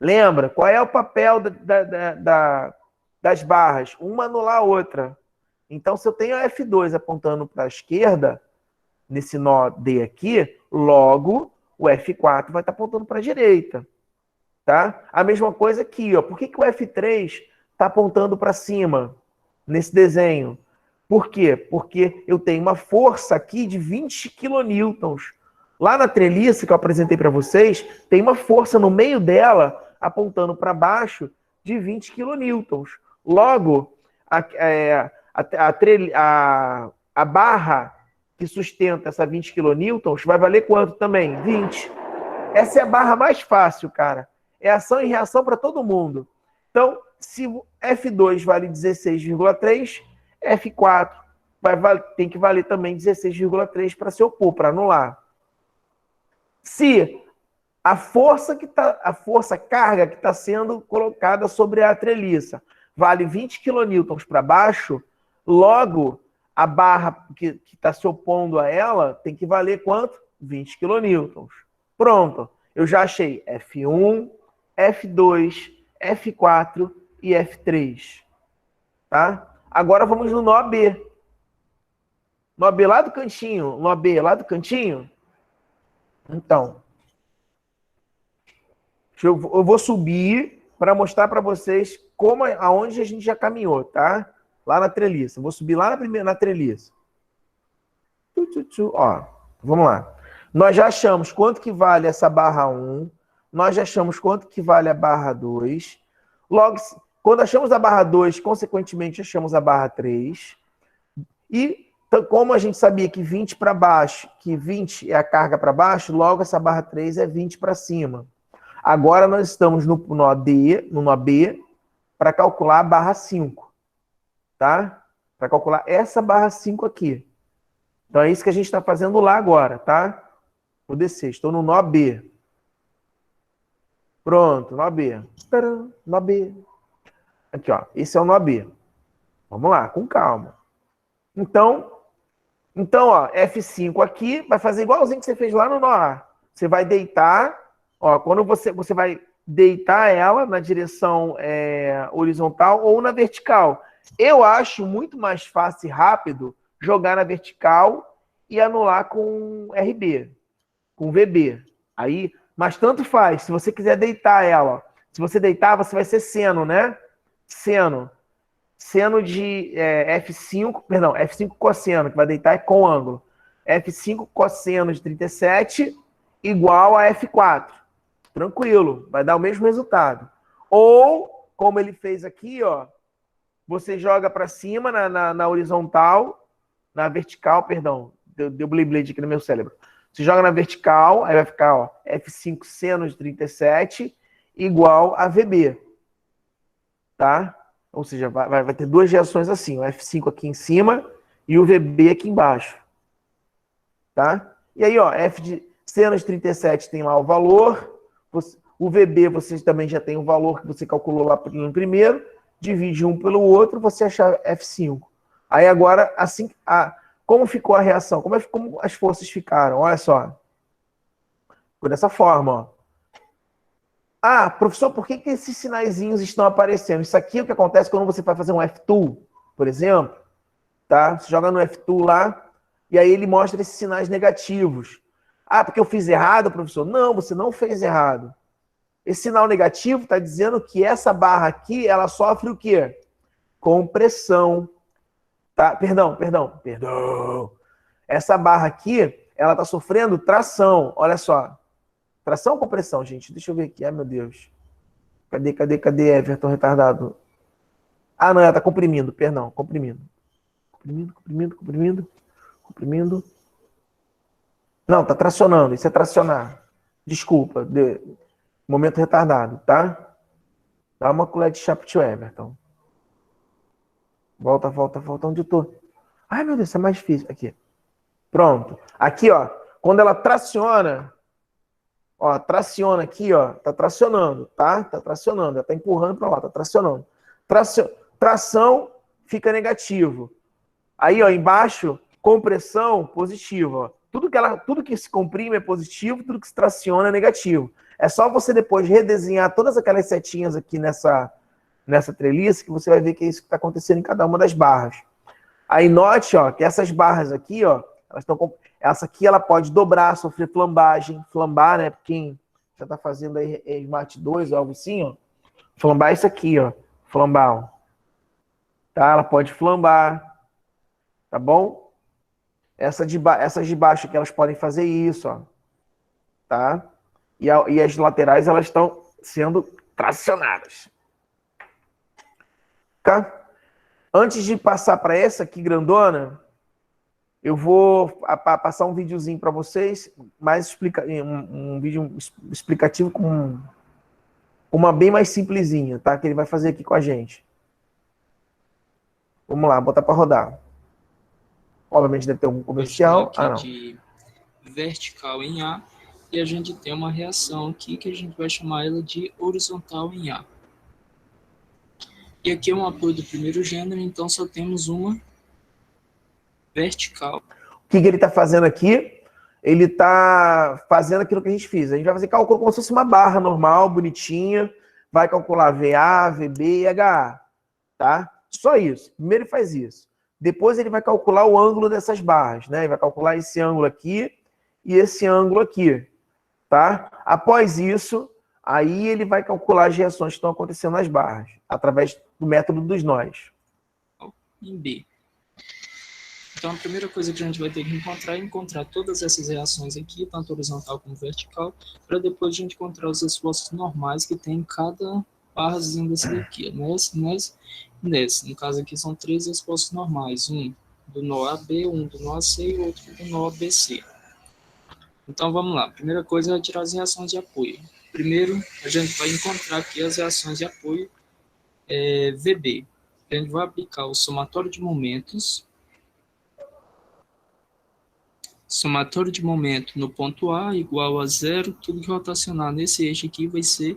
Lembra, qual é o papel das barras? Uma anular a outra. Então, se eu tenho a F2 apontando para a esquerda, nesse nó D aqui, logo o F4 vai estar apontando para a direita. Tá? A mesma coisa aqui, ó. Por que o F3 está apontando para cima nesse desenho? Por quê? Porque eu tenho uma força aqui de 20 kN. Lá na treliça que eu apresentei para vocês, tem uma força no meio dela apontando para baixo de 20 kN. Logo, a barra que sustenta essa 20 kN vai valer quanto também? 20. Essa é a barra mais fácil, cara. É ação e reação para todo mundo. Então, se F2 vale 16,3, F4 tem que valer também 16,3 para se opor, para anular. Se a carga que está sendo colocada sobre a treliça vale 20 kN para baixo, logo a barra que está se opondo a ela tem que valer quanto? 20 kN. Pronto. Eu já achei F1, F2, F4 e F3. Tá? Agora vamos no nó B. Nó B lá do cantinho. Nó B lá do cantinho. Então, eu vou subir para mostrar para vocês aonde a gente já caminhou, tá? Lá na treliça. Vou subir lá na treliça. Ó, vamos lá. Nós já achamos quanto que vale essa barra 1. Nós já achamos quanto que vale a barra 2. Logo, quando achamos a barra 2, consequentemente, achamos a barra 3. E como a gente sabia que 20 para baixo, que 20 é a carga para baixo, logo essa barra 3 é 20 para cima. Agora nós estamos no nó D, no nó B, para calcular a barra 5. Tá? Para calcular essa barra 5 aqui. Então é isso que a gente está fazendo lá agora, tá? Vou descer, estou no nó B. Pronto, nó B. Tcharam, nó B. Aqui, ó. Esse é o nó B. Vamos lá, com calma. Então, ó, F5 aqui vai fazer igualzinho que você fez lá no nó A. Você vai deitar, ó, quando você vai deitar ela na direção horizontal ou na vertical. Eu acho muito mais fácil e rápido jogar na vertical e anular com RB, com VB. Aí, mas tanto faz. Se você quiser deitar ela, ó, se você deitar, você vai ser seno, né? Seno de F5, perdão, F5 cosseno, que vai deitar é com ângulo. F5 cosseno de 37 igual a F4. Tranquilo, vai dar o mesmo resultado. Ou, como ele fez aqui, ó, você joga para cima na horizontal, na vertical, perdão, deu blade aqui no meu cérebro. Você joga na vertical, aí vai ficar, ó, F5 seno de 37 igual a VB. Tá? Ou seja, vai ter duas reações assim, o F5 aqui em cima e o VB aqui embaixo. Tá? E aí, ó, f de seno de 37 tem lá o valor, o VB você também já tem o valor que você calculou lá no primeiro, divide um pelo outro, você achar F5. Aí agora, assim, como ficou a reação? Como as forças ficaram? Olha só. Ficou dessa forma, ó. Ah, professor, por que esses sinaizinhos estão aparecendo? Isso aqui é o que acontece quando você vai fazer um F2, por exemplo. Tá? Você joga no F2 lá, e aí ele mostra esses sinais negativos. Ah, porque eu fiz errado, professor? Não, você não fez errado. Esse sinal negativo está dizendo que essa barra aqui, ela sofre o quê? Compressão. Tá? Perdão. Essa barra aqui, ela está sofrendo tração. Olha só. Tração ou compressão, gente? Deixa eu ver aqui. Ai, meu Deus. Cadê Everton retardado? Ah, não, ela está comprimindo. Perdão, comprimindo. Comprimindo. Não, está tracionando. Isso é tracionar. Desculpa. Momento retardado, tá? Dá uma colher de chá pro Everton. Volta. Onde eu tô? Ai, meu Deus, isso é mais difícil. Aqui. Pronto. Aqui, ó. Quando ela traciona... Ó, traciona aqui, ó. Tá tracionando, tá? Tá tracionando. Ela tá empurrando pra lá, tá tracionando. Tração fica negativo. Aí, ó, embaixo, compressão positivo, ó. Tudo que se comprime é positivo, tudo que se traciona é negativo. É só você depois redesenhar todas aquelas setinhas aqui nessa treliça que você vai ver que é isso que está acontecendo em cada uma das barras. Aí note, ó, que essas barras aqui, ó, essa aqui ela pode dobrar, sofrer flambagem. Flambar, né? Quem já está fazendo aí Smart 2 ou algo assim, ó. Flambar é isso aqui, ó. Flambar, ó. Tá? Ela pode flambar. Tá bom? Essas de baixo aqui, elas podem fazer isso, ó. Tá? E as laterais, elas estão sendo tracionadas. Tá? Antes de passar para essa aqui grandona, eu vou passar um videozinho para vocês, um vídeo explicativo com uma bem mais simplesinha, tá? Que ele vai fazer aqui com a gente. Vamos lá, botar para rodar. Obviamente deve ter algum comercial.
Aqui
não.
De vertical em A, e a gente tem uma reação aqui que a gente vai chamar ela de horizontal em A. E aqui é um apoio do primeiro gênero, então só temos uma vertical.
O que ele está fazendo aqui? Ele está fazendo aquilo que a gente fez. A gente vai fazer cálculo como se fosse uma barra normal, bonitinha. Vai calcular VA, VB e HA. Tá? Só isso. Primeiro ele faz isso. Depois ele vai calcular o ângulo dessas barras. Né? Ele vai calcular esse ângulo aqui e esse ângulo aqui. Tá? Após isso, aí ele vai calcular as reações que estão acontecendo nas barras, através do método dos nós.
Em B. Então, a primeira coisa que a gente vai ter que encontrar é encontrar todas essas reações aqui, tanto horizontal como vertical, para depois a gente encontrar os esforços normais que tem em cada barrazinha desse daqui. Nesse. No caso aqui são 3 esforços normais. Um do nó AB, um do nó AC e outro do nó ABC. Então, vamos lá. A primeira coisa é tirar as reações de apoio. Primeiro, a gente vai encontrar aqui as reações de apoio VB. A gente vai aplicar o somatório de momentos. Somatório de momento no ponto A igual a 0, tudo que rotacionar nesse eixo aqui vai ser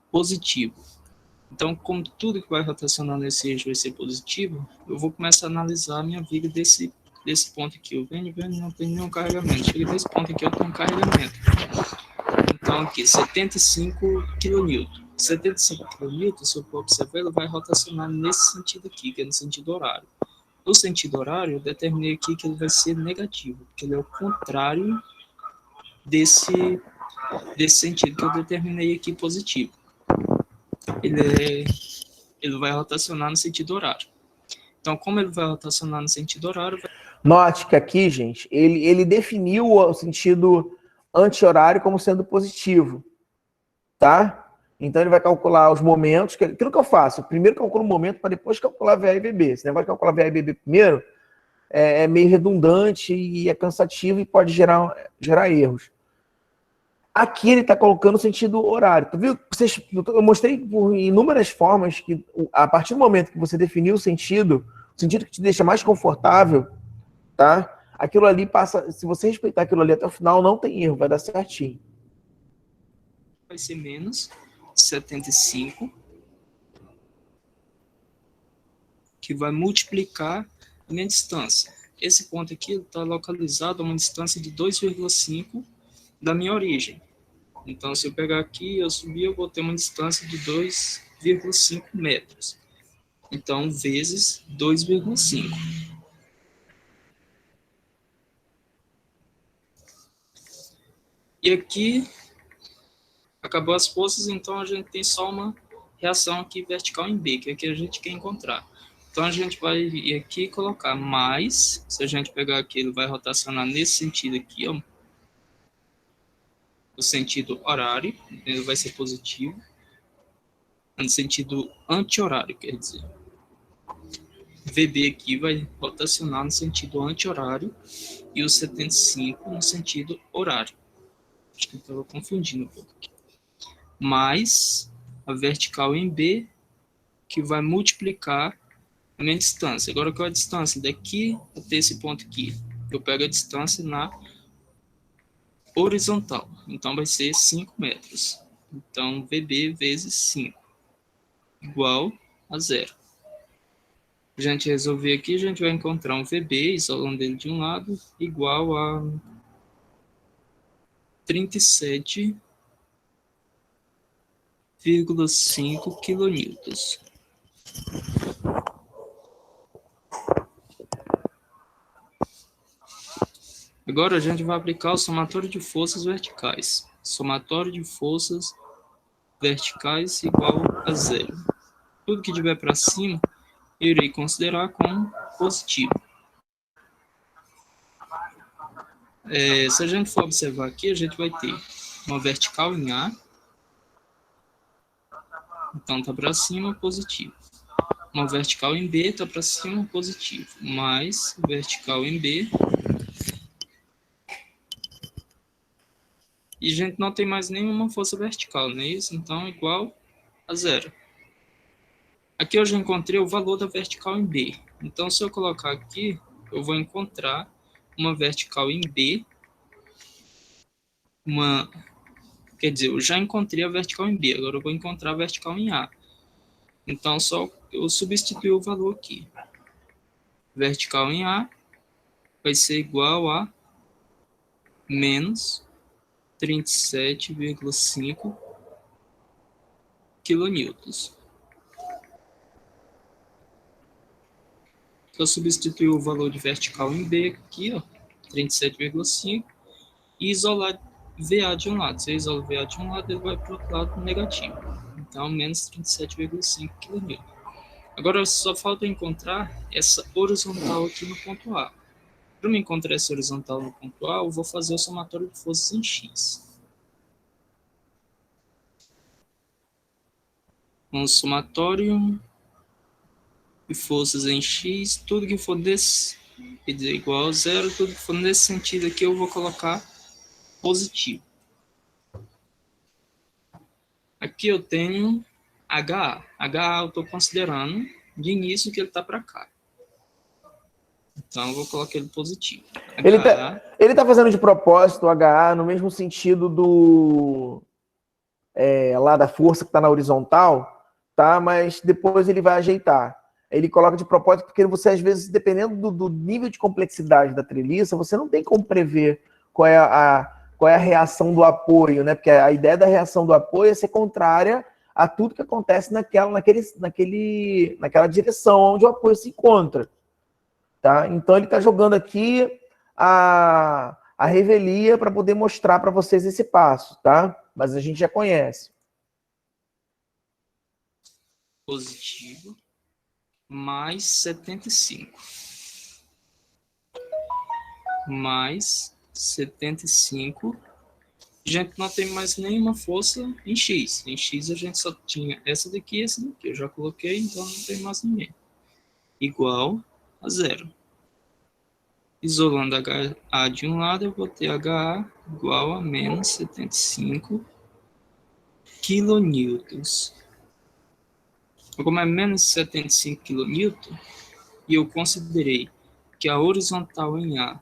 positivo. Então, como tudo que vai rotacionar nesse eixo vai ser positivo, eu vou começar a analisar a minha viga desse ponto aqui. Eu venho, não tem nenhum carregamento. Chega desse ponto aqui, eu tenho um carregamento. Então, aqui, 75 kN. 75 kN, se eu for observar, ele vai rotacionar nesse sentido aqui, que é no sentido horário. No sentido horário, eu determinei aqui que ele vai ser negativo, porque ele é o contrário desse sentido que eu determinei aqui positivo. Ele vai rotacionar no sentido horário. Então, como ele vai rotacionar no sentido horário...
Note que aqui, gente, ele definiu o sentido anti-horário como sendo positivo, tá? Então, ele vai calcular os momentos. Aquilo que eu faço, eu primeiro calculo o momento para depois calcular VA e VB. Esse negócio de calcular VA e VB primeiro é meio redundante e é cansativo e pode gerar erros. Aqui ele está colocando o sentido horário. Tu viu? Eu mostrei por inúmeras formas que, a partir do momento que você definiu o sentido que te deixa mais confortável, tá? aquilo ali passa, se você respeitar aquilo ali até o final, não tem erro, vai dar certinho.
Vai ser menos 75, que vai multiplicar a minha distância. Esse ponto aqui está localizado a uma distância de 2,5 da minha origem. Então, se eu pegar aqui, eu subir, eu vou ter uma distância de 2,5 metros. Então, vezes 2,5. E aqui, acabou as forças, então a gente tem só uma reação aqui vertical em B, que é a que a gente quer encontrar. Então, a gente vai vir aqui e colocar mais. Se a gente pegar aqui, ele vai rotacionar nesse sentido aqui, ó. No sentido horário, ele vai ser positivo. No sentido anti-horário, quer dizer. VB aqui vai rotacionar no sentido anti-horário e o 75 no sentido horário. Acho que eu estava confundindo um pouco aqui. Mais a vertical em B, que vai multiplicar a minha distância. Agora, qual é a distância? Daqui até esse ponto aqui. Eu pego a distância na horizontal. Então, vai ser 5 metros. Então, VB vezes 5 igual a 0. A gente resolver aqui, a gente vai encontrar um VB, isolando ele de um lado, igual a 37,5 quilonewtons. Agora a gente vai aplicar o somatório de forças verticais. Somatório de forças verticais igual a 0. Tudo que tiver para cima, eu irei considerar como positivo. Se a gente for observar aqui, a gente vai ter uma vertical em A. Então, está para cima, positivo. Uma vertical em B, está para cima, positivo. Mais vertical em B. E a gente não tem mais nenhuma força vertical, não é isso? Então, igual a 0. Aqui eu já encontrei o valor da vertical em B. Então, se eu colocar aqui, eu vou encontrar uma vertical em B. Quer dizer, eu já encontrei a vertical em B. Agora eu vou encontrar a vertical em A. Então, só eu substituir o valor aqui. Vertical em A vai ser igual a menos 37,5 quilonewtons. Eu substituir o valor de vertical em B aqui, ó, 37,5, e isolar VA de um lado. Se eu isolo VA de um lado, ele vai para o outro lado negativo. Então, menos 37,5 kN. Agora, só falta encontrar essa horizontal aqui no ponto A. Para me encontrar essa horizontal no ponto A, eu vou fazer o somatório de forças em X. Um somatório de forças em X, tudo que for desse, quer dizer, igual a 0, tudo que for nesse sentido aqui, eu vou colocar positivo. Aqui eu tenho HA. HA eu estou considerando de início que ele está para cá. Então eu vou colocar ele positivo.
Ele tá fazendo de propósito o HA no mesmo sentido do lá da força que está na horizontal, tá? Mas depois ele vai ajeitar. Ele coloca de propósito porque você, às vezes, dependendo do nível de complexidade da treliça, você não tem como prever qual é a reação do apoio, né? Porque a ideia da reação do apoio é ser contrária a tudo que acontece naquela direção onde o apoio se encontra. Tá? Então ele está jogando aqui a revelia para poder mostrar para vocês esse passo, tá? Mas a gente já conhece.
Positivo mais 75. Mais 75. A gente não tem mais nenhuma força em X. Em X a gente só tinha essa daqui e essa daqui. Eu já coloquei, então não tem mais ninguém. Igual a 0. Isolando HA de um lado, eu vou ter HA igual a menos 75 quilonewtons. Como é menos 75 kN, e eu considerei que a horizontal em A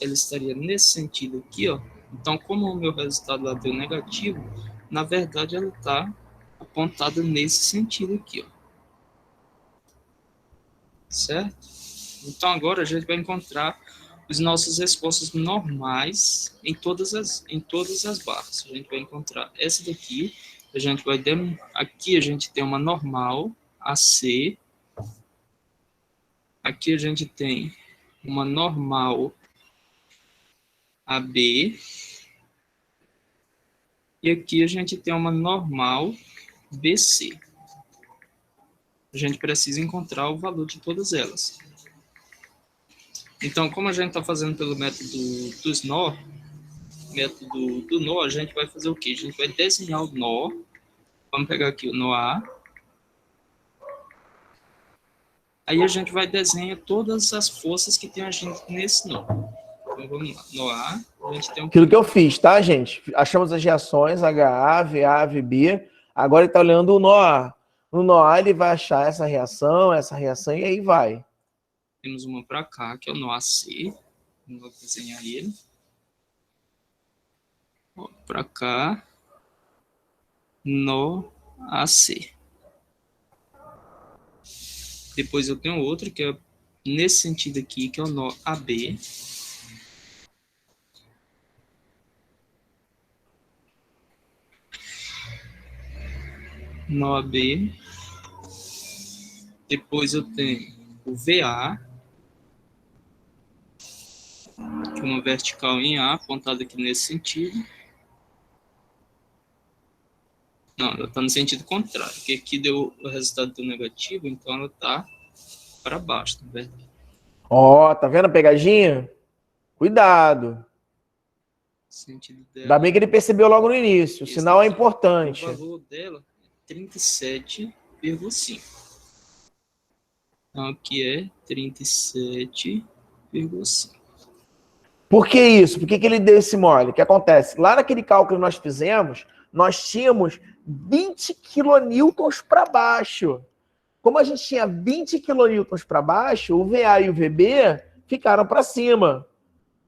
ela estaria nesse sentido aqui, ó. Então, como o meu resultado lá deu negativo, na verdade ela está apontada nesse sentido aqui, ó. Certo? Então, agora a gente vai encontrar as nossas respostas normais em todas as barras. A gente vai encontrar essa daqui, a gente vai aqui a gente tem uma normal AC, aqui a gente tem uma normal AB, e aqui a gente tem uma normal BC. A gente precisa encontrar o valor de todas elas. Então, como a gente está fazendo pelo método dos nó, método do nó, a gente vai fazer o quê? A gente vai desenhar o nó. Vamos pegar aqui o nó A. Aí a gente vai desenhar todas as forças que tem a gente nesse nó. Então, vamos lá. Nó A, a gente tem
Aquilo que eu fiz, tá, gente? Achamos as reações HA, VA, VB. Agora ele está olhando o nó A. No nó A ele vai achar essa reação, e aí vai.
Temos uma para cá, que é o nó AC. Vou desenhar ele. Para cá. Nó AC. Depois eu tenho outro, que é nesse sentido aqui, que é o nó AB. Nó AB. Depois eu tenho o VA, que é uma vertical em A, apontada aqui nesse sentido. Não, ela está no sentido contrário, porque aqui deu o resultado do negativo, então ela está para baixo, tá vendo?
Ó, tá vendo a pegadinha? Cuidado.
Sentido
Ainda
dela.
bem que ele percebeu logo no início. O sinal é importante.
O valor dela é 37,5. Então aqui é 37,5.
Por que isso? Por que ele deu esse mole? O que acontece? Lá naquele cálculo que nós fizemos, nós tínhamos 20 quilonewtons para baixo. Como a gente tinha 20 quilonewtons para baixo, o VA e o VB ficaram para cima.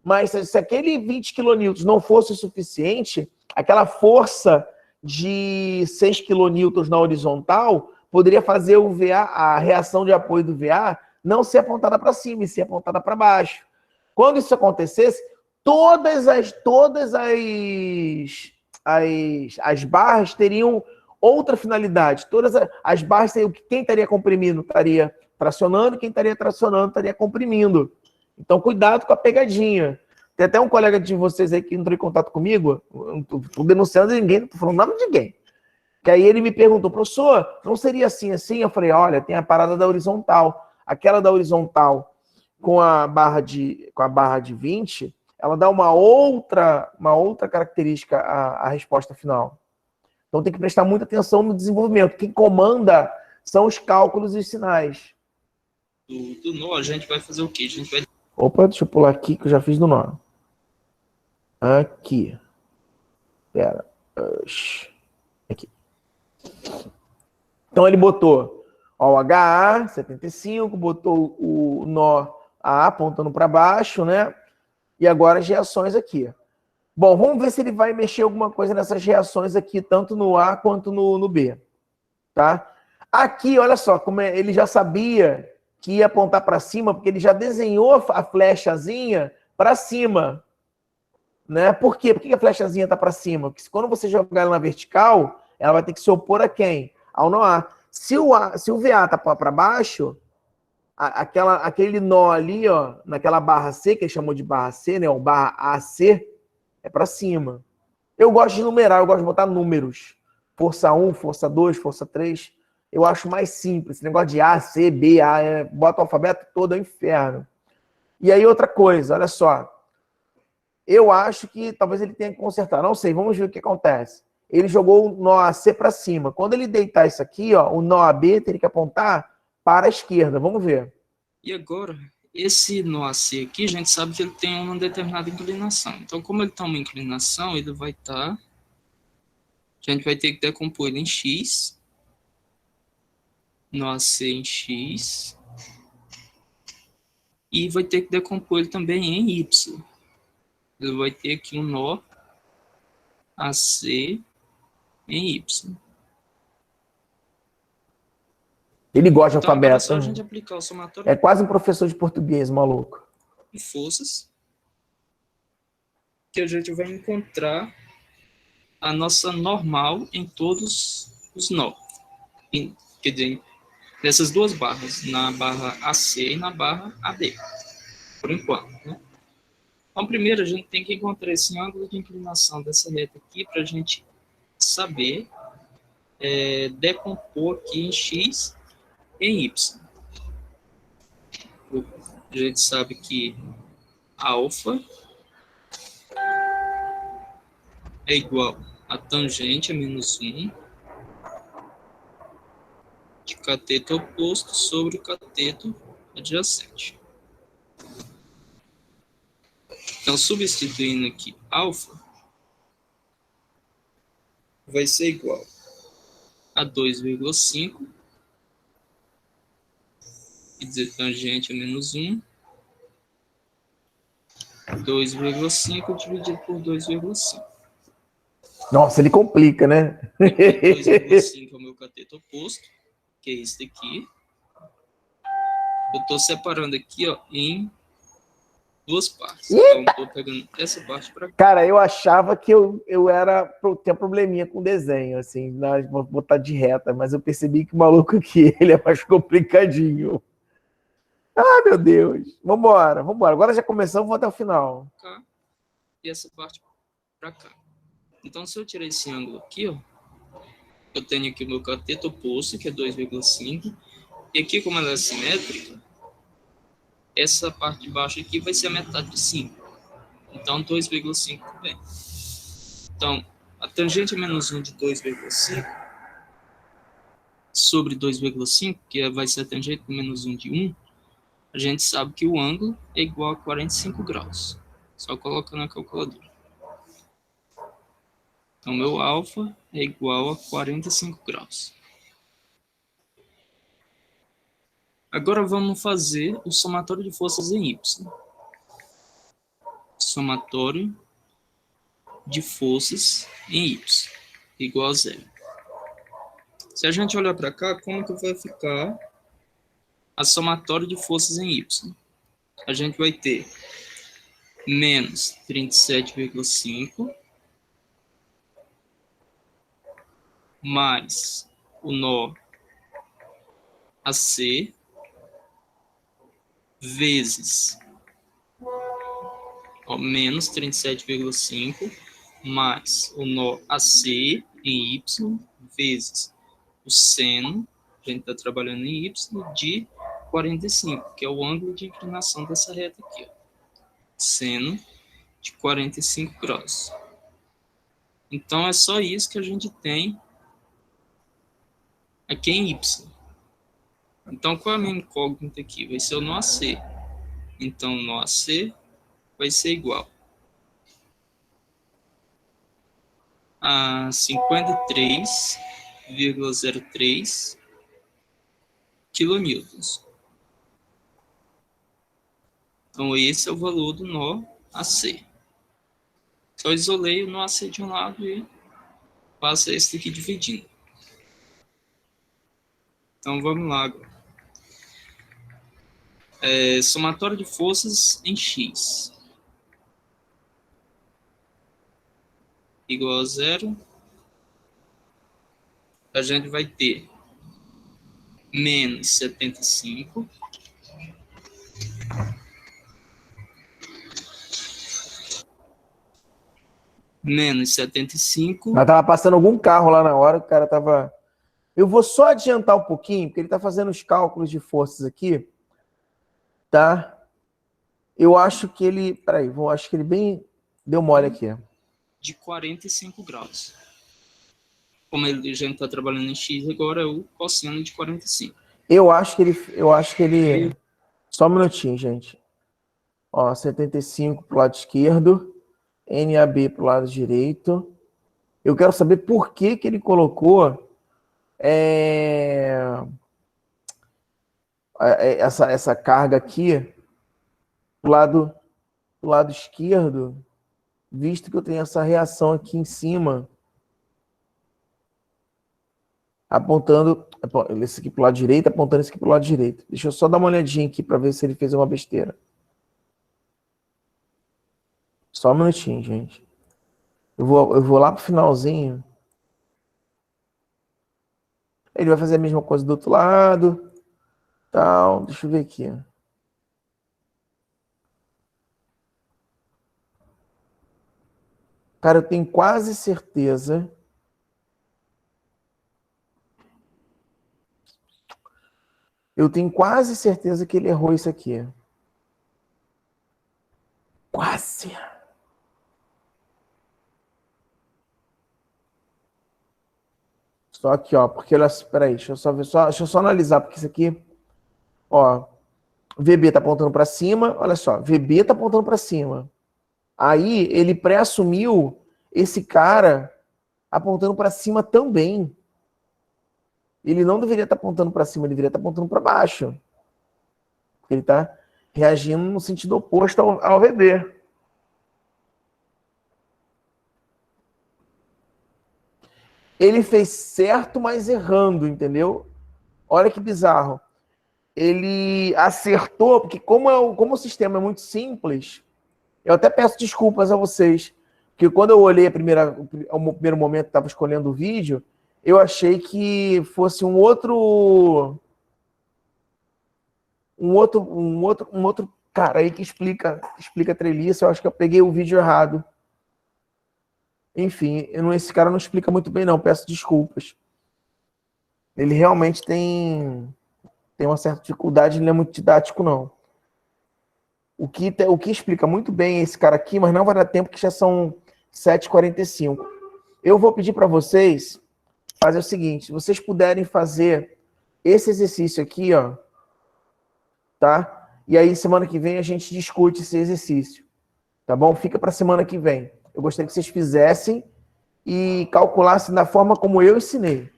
Mas se aquele 20 quilonewtons não fosse o suficiente, aquela força de 6 quilonewtons na horizontal poderia fazer o VA, a reação de apoio do VA, não ser apontada para cima, e ser apontada para baixo. Quando isso acontecesse, todas as barras teriam outra finalidade. Todas as barras, quem estaria comprimindo estaria tracionando, quem estaria tracionando estaria comprimindo. Então, cuidado com a pegadinha. Tem até um colega de vocês aí que entrou em contato comigo, não estou denunciando ninguém, não estou falando nada de ninguém. Que aí ele me perguntou, professor, não seria assim, assim? Eu falei, olha, tem a parada da horizontal. Aquela da horizontal com a barra de 20, ela dá uma outra característica à resposta final. Então tem que prestar muita atenção no desenvolvimento. Quem comanda são os cálculos e os sinais.
Do nó, a gente vai fazer o quê? A gente vai...
Opa, deixa eu pular aqui que eu já fiz do nó. Aqui. Pera. Aqui. Então ele botou ó, o HA, 75, botou o nó A apontando para baixo, né? E agora as reações aqui. Bom, vamos ver se ele vai mexer alguma coisa nessas reações aqui, tanto no A quanto no B. Tá? Aqui, olha só, como ele já sabia que ia apontar para cima, porque ele já desenhou a flechazinha para cima. Né? Por quê? Por que a flechazinha está para cima? Porque quando você jogar ela na vertical, ela vai ter que se opor a quem? Ao nó A. Se o VA está para baixo, aquele nó ali, ó, naquela barra C, que ele chamou de barra C, né, o barra AC, é para cima. Eu gosto de numerar, eu gosto de botar números. Força 1, força 2, força 3. Eu acho mais simples. Esse negócio de A, C, B, A, bota o alfabeto todo, é um inferno. E aí outra coisa, olha só. Eu acho que talvez ele tenha que consertar. Não sei, vamos ver o que acontece. Ele jogou o nó AC para cima. Quando ele deitar isso aqui, ó, o nó AB teria que apontar para a esquerda. Vamos ver.
E agora, esse nó AC aqui, a gente sabe que ele tem uma determinada inclinação. Então, como ele tem uma inclinação, ele vai estar... A gente vai ter que decompor ele em X. Nó AC em X. E vai ter que decompor ele também em Y. ele vai ter aqui um nó AC em Y.
Ele gosta de
Então, agora é
alfabeto.
só a gente aplicar o somatório
É quase um professor de português, maluco.
de forças, que a gente vai encontrar a nossa normal em todos os nó. Quer dizer, nessas duas barras, na barra AC e na barra AD, por enquanto, né? Então, primeiro, a gente tem que encontrar esse ângulo de inclinação dessa reta aqui para a gente saber decompor aqui em X e em Y. A gente sabe que alfa é igual a tangente a menos 1 de cateto oposto sobre o cateto adjacente. Então, substituindo aqui alfa, vai ser igual a 2,5, quer dizer, tangente a menos 1, 2,5 dividido por 2,5.
Nossa, ele complica, né?
2,5 é o meu cateto oposto, que é esse daqui. Eu estou separando aqui, ó, em duas partes. Então, estou pegando essa parte para cá.
Cara, eu achava que eu tinha probleminha com desenho, assim, vou botar de reta, mas eu percebi que o maluco aqui, ele é mais complicadinho. Ah, meu Deus. Vambora. Agora já começamos, vou até o final.
Cá, e essa parte para cá. Então, se eu tirar esse ângulo aqui, ó, eu tenho aqui o meu cateto oposto, que é 2,5. E aqui, como ela é simétrica, essa parte de baixo aqui vai ser a metade de 5. Então, 2,5 também. Então, a tangente é menos 1 de 2,5 sobre 2,5, que vai ser a tangente de menos 1 de 1, a gente sabe que o ângulo é igual a 45 graus. Só colocando na calculadora. Então, meu alfa é igual a 45 graus. Agora vamos fazer o somatório de forças em Y. Somatório de forças em Y igual a 0. Se a gente olhar para cá, como que vai ficar a somatório de forças em Y? A gente vai ter menos 37,5 mais o nó AC vezes menos 37,5 mais o nó AC em Y vezes o seno, a gente está trabalhando em Y, de 45, que é o ângulo de inclinação dessa reta aqui. Ó. Seno de 45 graus. Então, é só isso que a gente tem aqui em Y. Então, qual é a minha incógnita aqui? Vai ser o nó AC. Então, o nó AC vai ser igual a 53,03 quilonewtons. Então, esse é o valor do nó AC. Só isolei o nó AC de um lado e passa esse aqui dividindo. Então, vamos lá agora. Somatório de forças em X. Igual a 0. A gente vai ter menos 75 menos 75.
Mas tava passando algum carro lá na hora, o cara tava... Eu vou só adiantar um pouquinho, porque ele tá fazendo os cálculos de forças aqui, tá? Eu acho que ele... Peraí, acho que ele bem deu mole aqui.
De 45 graus. Como ele já está trabalhando em X, agora é o cosseno de 45.
Eu acho que ele... Só um minutinho, gente. Ó, 75 pro lado esquerdo, NAB pro lado direito. Eu quero saber por que que ele colocou essa carga aqui do lado esquerdo. visto que eu tenho essa reação aqui em cima, apontando esse aqui para o lado direito, apontando esse aqui para o lado direito. Deixa eu só dar uma olhadinha aqui para ver se ele fez uma besteira. Só um minutinho, gente. Eu vou lá pro finalzinho. Ele vai fazer a mesma coisa do outro lado. Tal. Deixa eu ver aqui. Cara, eu tenho quase certeza. Eu tenho quase certeza que ele errou isso aqui. Quase. Só aqui, ó, porque olha, peraí, deixa eu só analisar, porque isso aqui, ó, VB tá apontando para cima, olha só, VB tá apontando para cima. Aí ele pré-assumiu esse cara apontando para cima também. Ele não deveria estar apontando para cima, ele deveria estar apontando para baixo. Ele está reagindo no sentido oposto ao VB. Ele fez certo, mas errando, entendeu? Olha que bizarro. Ele acertou, porque como o sistema é muito simples, eu até peço desculpas a vocês, porque quando eu olhei ao primeiro momento que estava escolhendo o vídeo, eu achei que fosse um outro cara aí que explica treliça. Eu acho que eu peguei o vídeo errado. Enfim, esse cara não explica muito bem, não. Peço desculpas. Ele realmente tem uma certa dificuldade, ele não é muito didático, não. O que explica muito bem esse cara aqui, mas não vai dar tempo, que já são 7h45. Eu vou pedir para vocês fazer o seguinte: se vocês puderem fazer esse exercício aqui, ó, tá? E aí, semana que vem, a gente discute esse exercício, tá bom? Fica para semana que vem. Eu gostaria que vocês fizessem e calculassem da forma como eu ensinei,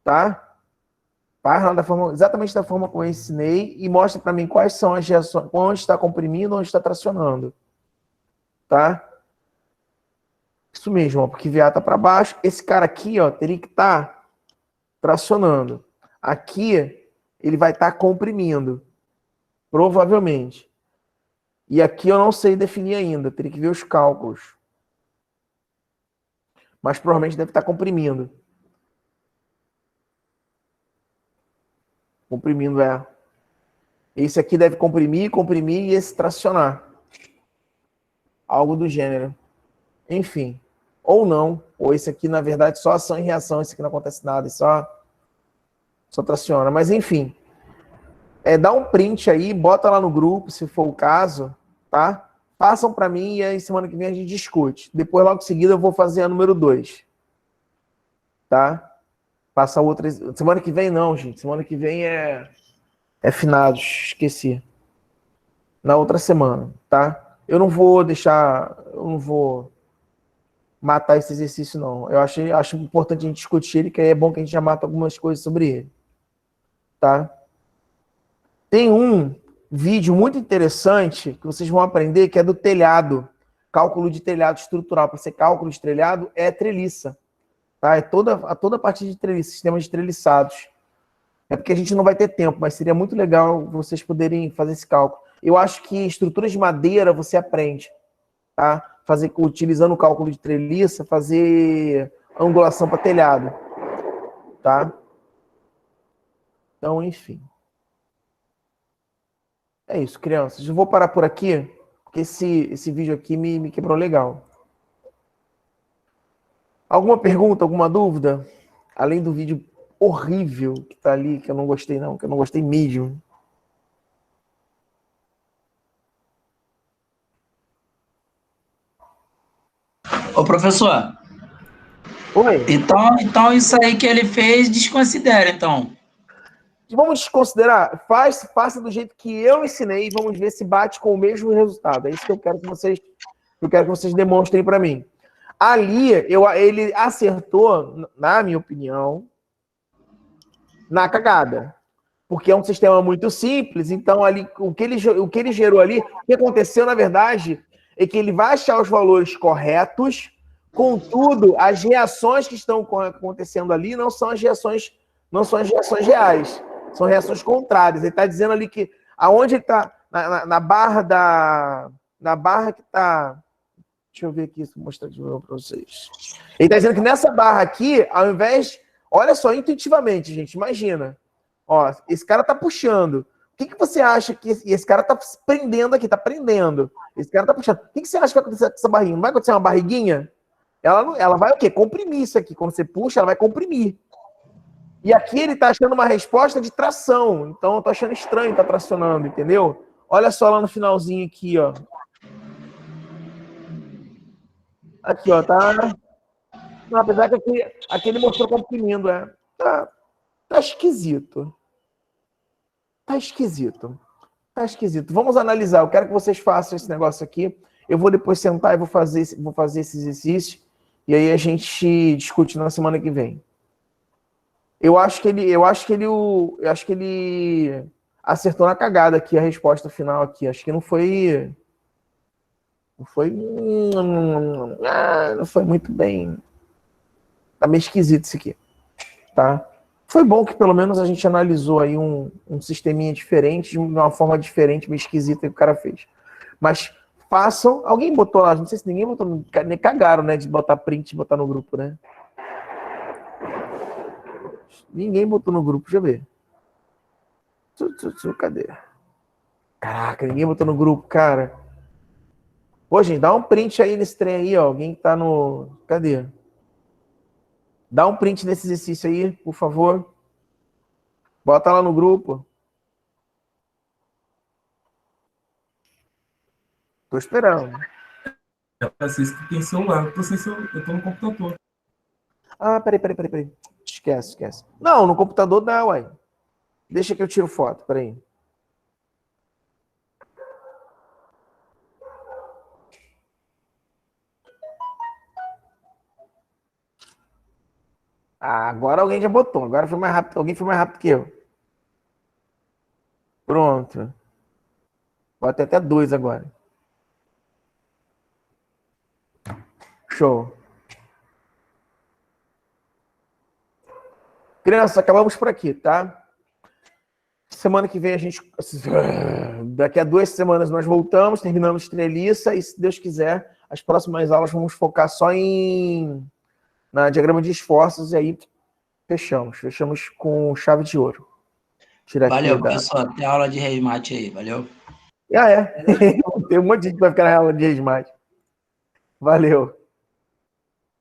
tá? Faz lá exatamente da forma como eu ensinei e mostra para mim quais são as reações, onde está comprimindo, onde está tracionando, tá? Isso mesmo, ó, porque VA está para baixo. Esse cara aqui, ó, teria que estar tracionando. Aqui, ele vai estar comprimindo, provavelmente. E aqui eu não sei definir ainda, teria que ver os cálculos. Mas provavelmente deve estar comprimindo. Comprimindo, é. Esse aqui deve comprimir e esse tracionar. Algo do gênero. Enfim. Ou não. Ou esse aqui, na verdade, só ação e reação. Esse aqui não acontece nada. Só traciona. Mas, enfim. Dá um print aí, bota lá no grupo, se for o caso, tá? Passam para mim e aí semana que vem a gente discute. Depois, logo em seguida, eu vou fazer a número 2. Tá? Passa outra. Semana que vem não, gente. Semana que vem é finados. Esqueci. Na outra semana, tá? Eu não vou matar esse exercício, não. Eu acho importante a gente discutir ele, que aí é bom que a gente já mata algumas coisas sobre ele. Tá? Tem um vídeo muito interessante que vocês vão aprender, que é do telhado. Cálculo de telhado estrutural. Para ser cálculo de telhado, é treliça. Tá? É toda a parte de treliça, sistemas de treliçados. É porque a gente não vai ter tempo, mas seria muito legal vocês poderem fazer esse cálculo. Eu acho que estruturas de madeira você aprende. Tá? Utilizando o cálculo de treliça, fazer angulação para telhado. Tá? Então, enfim. É isso, crianças. Eu vou parar por aqui, porque esse vídeo aqui me quebrou legal. Alguma pergunta, alguma dúvida? Além do vídeo horrível que tá ali, que eu não gostei não, que eu não gostei mesmo.
Ô, professor.
Oi.
Então isso aí que ele fez, desconsidera, então.
Vamos desconsiderar, faça do jeito que eu ensinei e vamos ver se bate com o mesmo resultado. É isso que eu quero que vocês demonstrem para mim. Ali, ele acertou, na minha opinião, na cagada. Porque é um sistema muito simples, então ali o que ele gerou ali, o que aconteceu, na verdade, é que ele vai achar os valores corretos, contudo, as reações que estão acontecendo ali não são as reações reais, são reações contrárias. Ele está dizendo ali que aonde ele está, na barra que está... Deixa eu ver aqui, vou mostrar de novo para vocês. Ele está dizendo que nessa barra aqui, ao invés... Olha só, intuitivamente, gente, imagina. Ó, esse cara está puxando. O que você acha que... Esse cara está prendendo aqui, está prendendo. Esse cara está puxando. O que você acha que vai acontecer com essa barriguinha? Não vai acontecer uma barriguinha? Ela vai o quê? Comprimir isso aqui. Quando você puxa, ela vai comprimir. E aqui ele está achando uma resposta de tração. Então, eu tô achando estranho estar tracionando, entendeu? Olha só lá no finalzinho aqui, ó. Aqui, ó, tá... Não, apesar que aqui ele mostrou comprimindo, tá esquisito. Tá esquisito. Tá esquisito. Vamos analisar. Eu quero que vocês façam esse negócio aqui. Eu vou depois sentar e vou fazer esse exercício. E aí a gente discute na semana que vem. Eu acho que ele acertou na cagada aqui a resposta final aqui. Acho que não foi muito bem. Tá meio esquisito isso aqui, tá? Foi bom que pelo menos a gente analisou aí um sisteminha diferente, de uma forma diferente, meio esquisita que o cara fez. Mas façam... Alguém botou lá, não sei se ninguém botou, nem cagaram, né, de botar print e botar no grupo, né? Ninguém botou no grupo, deixa eu ver. Cadê? Caraca, ninguém botou no grupo, cara. Pô, gente, dá um print aí nesse trem aí, ó. Alguém que tá no... Cadê? Dá um print nesse exercício aí, por favor. Bota lá no grupo. Tô esperando.
Vocês que tem celular, eu tô sem celular, eu tô no computador.
Ah, peraí. Esquece. Não, no computador dá, uai. Deixa que eu tiro foto, peraí. Ah, agora alguém já botou. Agora foi mais rápido. Alguém foi mais rápido que eu. Pronto. Botei até 2 agora. Show. Crianças, acabamos por aqui, tá? Semana que vem a gente... Daqui a 2 semanas nós voltamos, terminamos treliça e, se Deus quiser, as próximas aulas vamos focar só na diagrama de esforços e aí fechamos com chave de ouro.
Valeu, pessoal. Tem aula de resmate aí, valeu?
Tem um monte de gente que vai ficar na aula de resmate. Valeu.